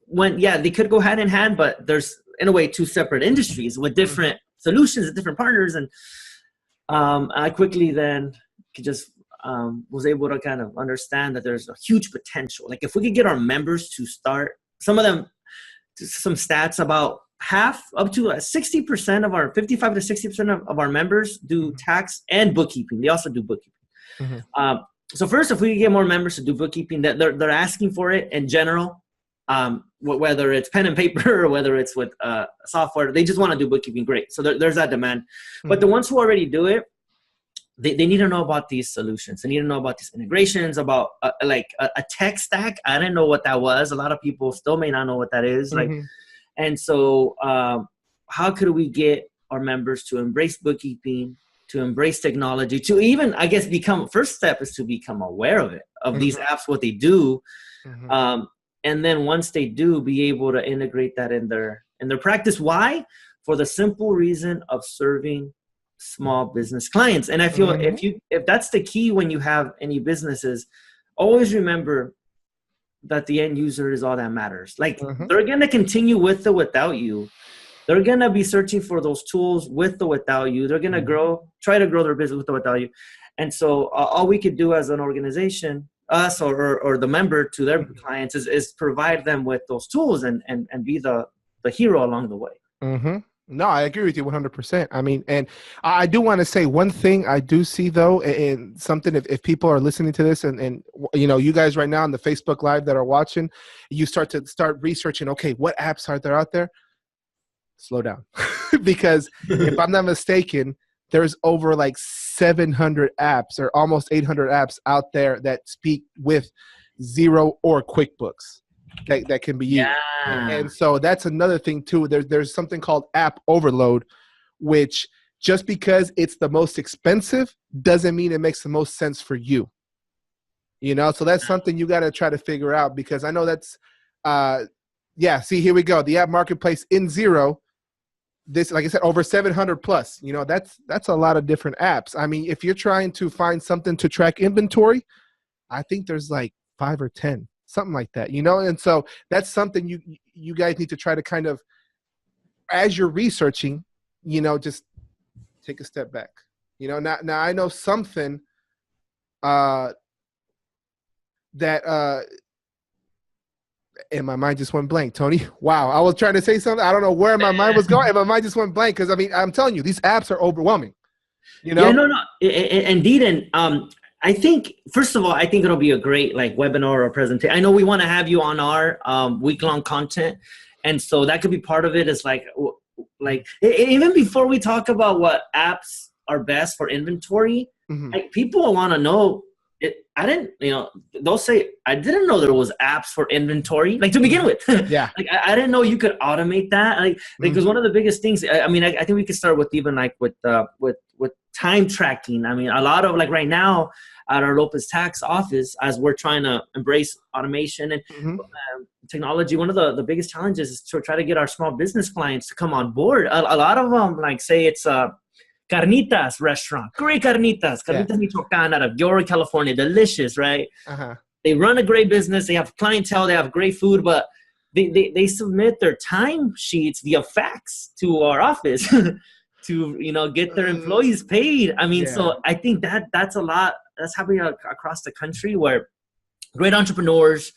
Speaker 2: they could go hand in hand, but there's, in a way, two separate industries with different solutions and different partners. And I quickly then just was able to kind of understand that there's a huge potential. Like, if we could get our members to start, some of them, some stats about half, up to 60% of our, 55 to 60% of our members do tax and bookkeeping. They also do bookkeeping. So first, if we could get more members to do bookkeeping, that they're asking for it in general, whether it's pen and paper or whether it's with software, they just want to do bookkeeping. Great. So there's that demand. But the ones who already do it, they need to know about these solutions. They need to know about these integrations, about like a tech stack. I didn't know what that was. A lot of people still may not know what that is. Like, and so how could we get our members to embrace bookkeeping, to embrace technology, to even, I guess, first step is to become aware of it, of these apps, what they do. And then once they do, be able to integrate that in their practice. Why? For the simple reason of serving small business clients. And I feel if that's the key when you have any businesses, always remember that the end user is all that matters. Like, they're going to continue with or without you. They're going to be searching for those tools with or without you. They're going to try to grow their business with or without you. And so all we could do as an organization, us or the member to their clients, is provide them with those tools and be the hero along the way.
Speaker 1: No, I agree with you 100%. I mean, and I do want to say one thing I do see, though, and something, if people are listening to this and you know, you guys right now on the Facebook Live that are watching, you start researching, okay, what apps are there out there? Slow down. Because if I'm not mistaken, there's over like 700 apps or almost 800 apps out there that speak with Xero or QuickBooks that can be used.
Speaker 2: Yeah.
Speaker 1: And so that's another thing too. There's something called app overload, which just because it's the most expensive doesn't mean it makes the most sense for you. You know, so that's something you got to try to figure out, because I know that's, see, here we go. The app marketplace in Xero, this, like I said, over 700 plus, you know, that's a lot of different apps. I mean, if you're trying to find something to track inventory, I think there's like 5 or 10, something like that, you know? And so that's something you guys need to try to kind of, as you're researching, you know, just take a step back, you know. Now I know something that and my mind just went blank, Tony. Wow. I was trying to say something. I don't know where my mind was going, and my mind just went blank. Because I mean, I'm telling you, these apps are overwhelming. You know?
Speaker 2: Yeah, indeed. And I think, first of all, I think it'll be a great like webinar or presentation. I know we want to have you on our week-long content, and so that could be part of it. Is like even before we talk about what apps are best for inventory, like people want to know. I didn't, you know, they'll say, I didn't know there was apps for inventory, like to begin with.
Speaker 1: Yeah.
Speaker 2: Like, I didn't know you could automate that. Like, because one of the biggest things, I mean, I think we could start with even like with time tracking. I mean, a lot of like right now at our Lopez tax office, as we're trying to embrace automation and technology, one of the biggest challenges is to try to get our small business clients to come on board. A lot of them, like say it's Carnitas restaurant, great Carnitas Michoacan out of Gilroy, California, delicious, right? They run a great business, they have clientele, they have great food, but they submit their time sheets via fax to our office to, you know, get their employees paid. I mean, so I think that's a lot that's happening across the country, where great entrepreneurs,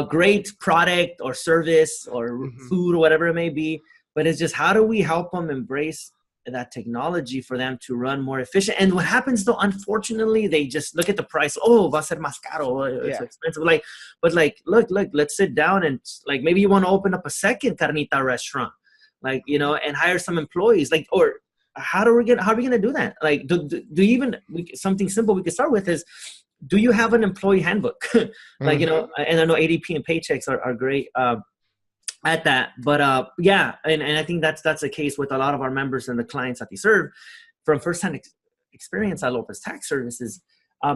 Speaker 2: great product or service or food or whatever it may be, but it's just how do we help them embrace that technology for them to run more efficient. And what happens though, unfortunately, they just look at the price. Oh, va a ser más caro. It's expensive. But look, let's sit down and like, maybe you want to open up a second carnita restaurant, like, you know, and hire some employees, like, or how are we going to do that? Like, something simple we could start with is, do you have an employee handbook? Like, you know, and I know ADP and Paychecks are great, at that, but and I think that's the case with a lot of our members and the clients that they serve. From firsthand experience at Lopez Tax Services,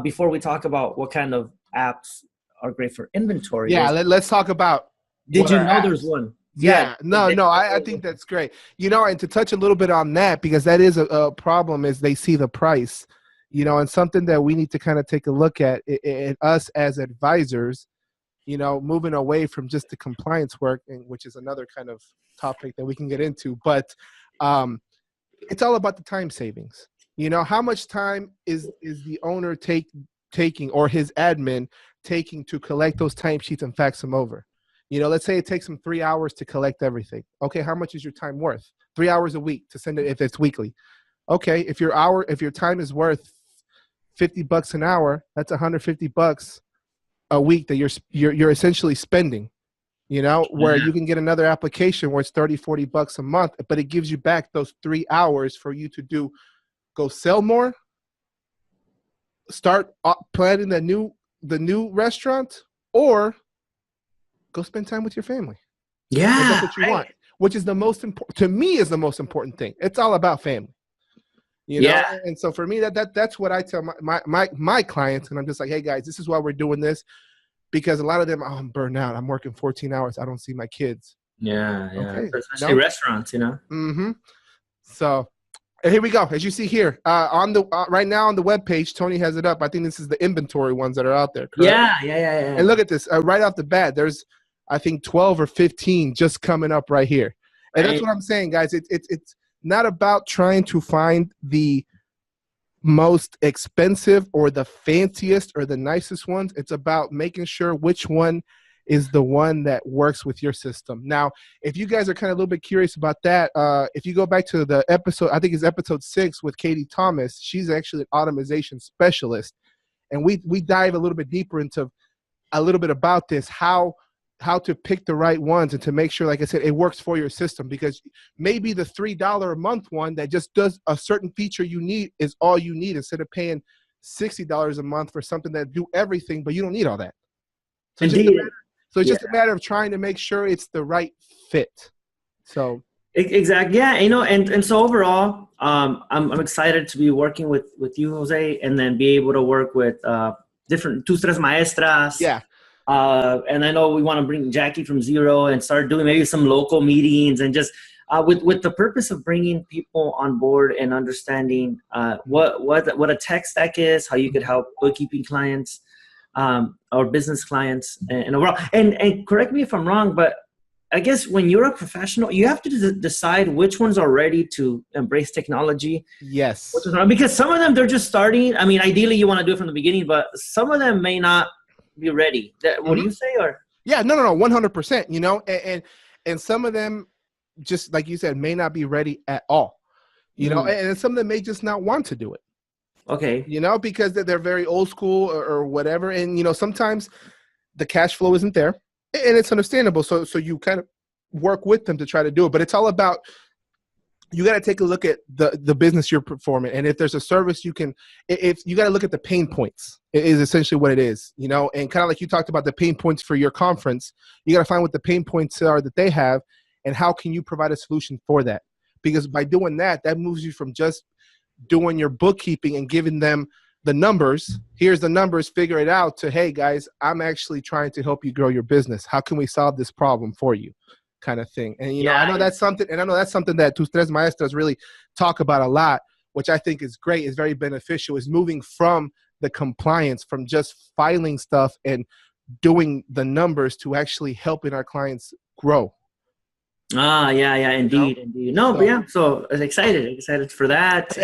Speaker 2: before we talk about what kind of apps are great for inventory.
Speaker 1: Yeah, let's talk about.
Speaker 2: Did you know there's one?
Speaker 1: Yeah, no, I think that's great. And to touch a little bit on that, because that is a problem, is they see the price, and something that we need to kind of take a look at, us as advisors, moving away from just the compliance work, which is another kind of topic that we can get into. But it's all about the time savings. How much time is the owner taking, or his admin taking, to collect those timesheets and fax them over? Let's say it takes them 3 hours to collect everything. Okay, how much is your time worth? 3 hours a week to send it if it's weekly. Okay, if your time is worth $50 an hour, that's $150 a week that you're essentially spending. Where you can get another application where it's $30-$40 a month, but it gives you back those 3 hours for you to go sell more, start planning the new restaurant, or go spend time with your family.
Speaker 2: Yeah,
Speaker 1: that's what you want, which is the most important, to me, is the most important thing. It's all about family,
Speaker 2: Yeah.
Speaker 1: And so for me, that's what I tell my clients, and I'm just like, hey guys, this is why we're doing this, because a lot of them, I'm burned out. I'm working 14 hours. I don't see my kids.
Speaker 2: Yeah.
Speaker 1: Okay.
Speaker 2: Especially restaurants,
Speaker 1: Mm-hmm. So here we go. As you see here, on the right now on the webpage, Tony has it up. I think this is the inventory ones that are out there. Correct?
Speaker 2: Yeah.
Speaker 1: And look at this. Right off the bat, there's, I think, 12 or 15 just coming up right here. And that's what I'm saying, guys. It's not about trying to find the most expensive or the fanciest or the nicest ones. It's about making sure which one is the one that works with your system. Now, if you guys are kind of a little bit curious about that, if you go back to the episode, I think it's episode 6 with Katie Thomas, she's actually an automation specialist. And we dive a little bit deeper into a little bit about this, how to pick the right ones, and to make sure, like I said, it works for your system, because maybe the $3 a month one that just does a certain feature you need is all you need, instead of paying $60 a month for something that do everything, but you don't need all that. So it's just a matter of trying to make sure it's the right fit. So
Speaker 2: exactly, yeah, and so overall, I'm excited to be working with you, Jose, and then be able to work with different Tus Tres Maestras.
Speaker 1: Yeah.
Speaker 2: And I know we want to bring Jackie from Xero and start doing maybe some local meetings, and just with the purpose of bringing people on board and understanding what a tech stack is, how you could help bookkeeping clients, or business clients, and overall. And correct me if I'm wrong, but I guess when you're a professional, you have to decide which ones are ready to embrace technology.
Speaker 1: Yes.
Speaker 2: Because some of them, they're just starting. I mean, ideally you want to do it from the beginning, but some of them may not be ready. What do you say? Or
Speaker 1: yeah, no, 100%. And some of them, just like you said, may not be ready at all. And some of them may just not want to do it.
Speaker 2: Okay.
Speaker 1: Because they're very old school or whatever, and sometimes the cash flow isn't there, and it's understandable. So you kind of work with them to try to do it, but it's all about, you got to take a look at the business you're performing, and if there's a service if you got to look at the pain points, is essentially what it is, and kind of like you talked about the pain points for your conference, you got to find what the pain points are that they have, and how can you provide a solution for that? Because by doing that moves you from just doing your bookkeeping and giving them the numbers, here's the numbers, figure it out, to, hey guys, I'm actually trying to help you grow your business. How can we solve this problem for you? Kind of thing. And I know that's something that Tus Tres Maestras really talk about a lot, which I think is great, is very beneficial, is moving from the compliance, from just filing stuff and doing the numbers, to actually helping our clients grow.
Speaker 2: Yeah, indeed. No, but yeah, so I was excited for that,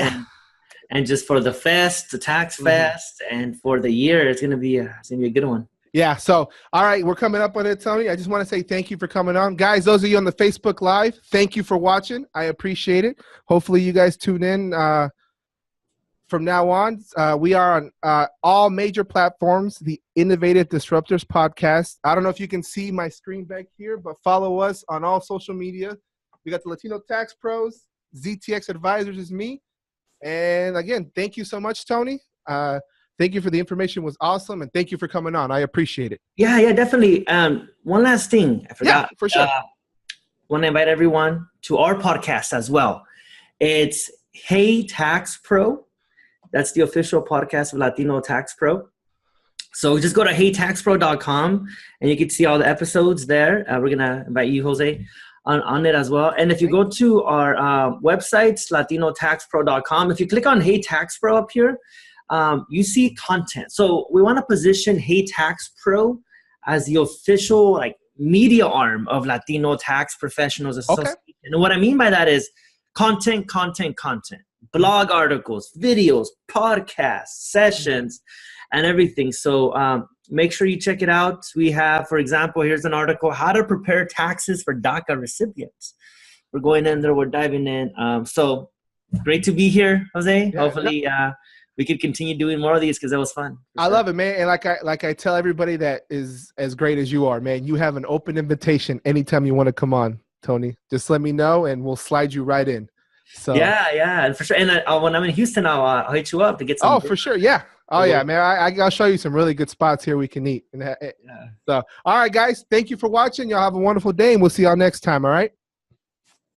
Speaker 2: and just for the fest, the tax fest, and for the year, it's gonna be a good one.
Speaker 1: Yeah. So, all right, we're coming up on it, Tony. I just want to say thank you for coming on, guys. Those of you on the Facebook Live, thank you for watching. I appreciate it. Hopefully, you guys tune in from now on. We are on all major platforms, the Innovative Disruptors Podcast. I don't know if you can see my screen back here, but follow us on all social media. We got the Latino Tax Pros, ZTX Advisors is me. And again, thank you so much, Tony. Thank you for the information. It was awesome. And thank you for coming on. I appreciate it.
Speaker 2: Yeah, definitely. One last thing I forgot.
Speaker 1: Yeah, for sure.
Speaker 2: Want to invite everyone to our podcast as well. It's Hey Tax Pro. That's the official podcast of Latino Tax Pro. So just go to heytaxpro.com and you can see all the episodes there. We're going to invite you, Jose, on it as well. And if you go to our website, latinotaxpro.com, if you click on Hey Tax Pro up here, you see content. So we want to position Hey Tax Pro as the official media arm of Latino Tax Professionals Association. Okay. And what I mean by that is content, blog articles, videos, podcasts, sessions, and everything. So make sure you check it out. We have, for example, here's an article, How to Prepare Taxes for DACA Recipients. We're going in there, we're diving in. So great to be here, Jose. Yeah, hopefully we could continue doing more of these because that was fun.
Speaker 1: I love it, man. And like I tell everybody that is as great as you are, man, you have an open invitation anytime you want to come on, Tony. Just let me know and we'll slide you right in. So yeah, and for sure. And when I'm in Houston, I'll hit you up to get some. Oh, for sure, yeah. Oh yeah, man. I'll show you some really good spots here we can eat. So, all right, guys. Thank you for watching. Y'all have a wonderful day, and we'll see y'all next time. All right.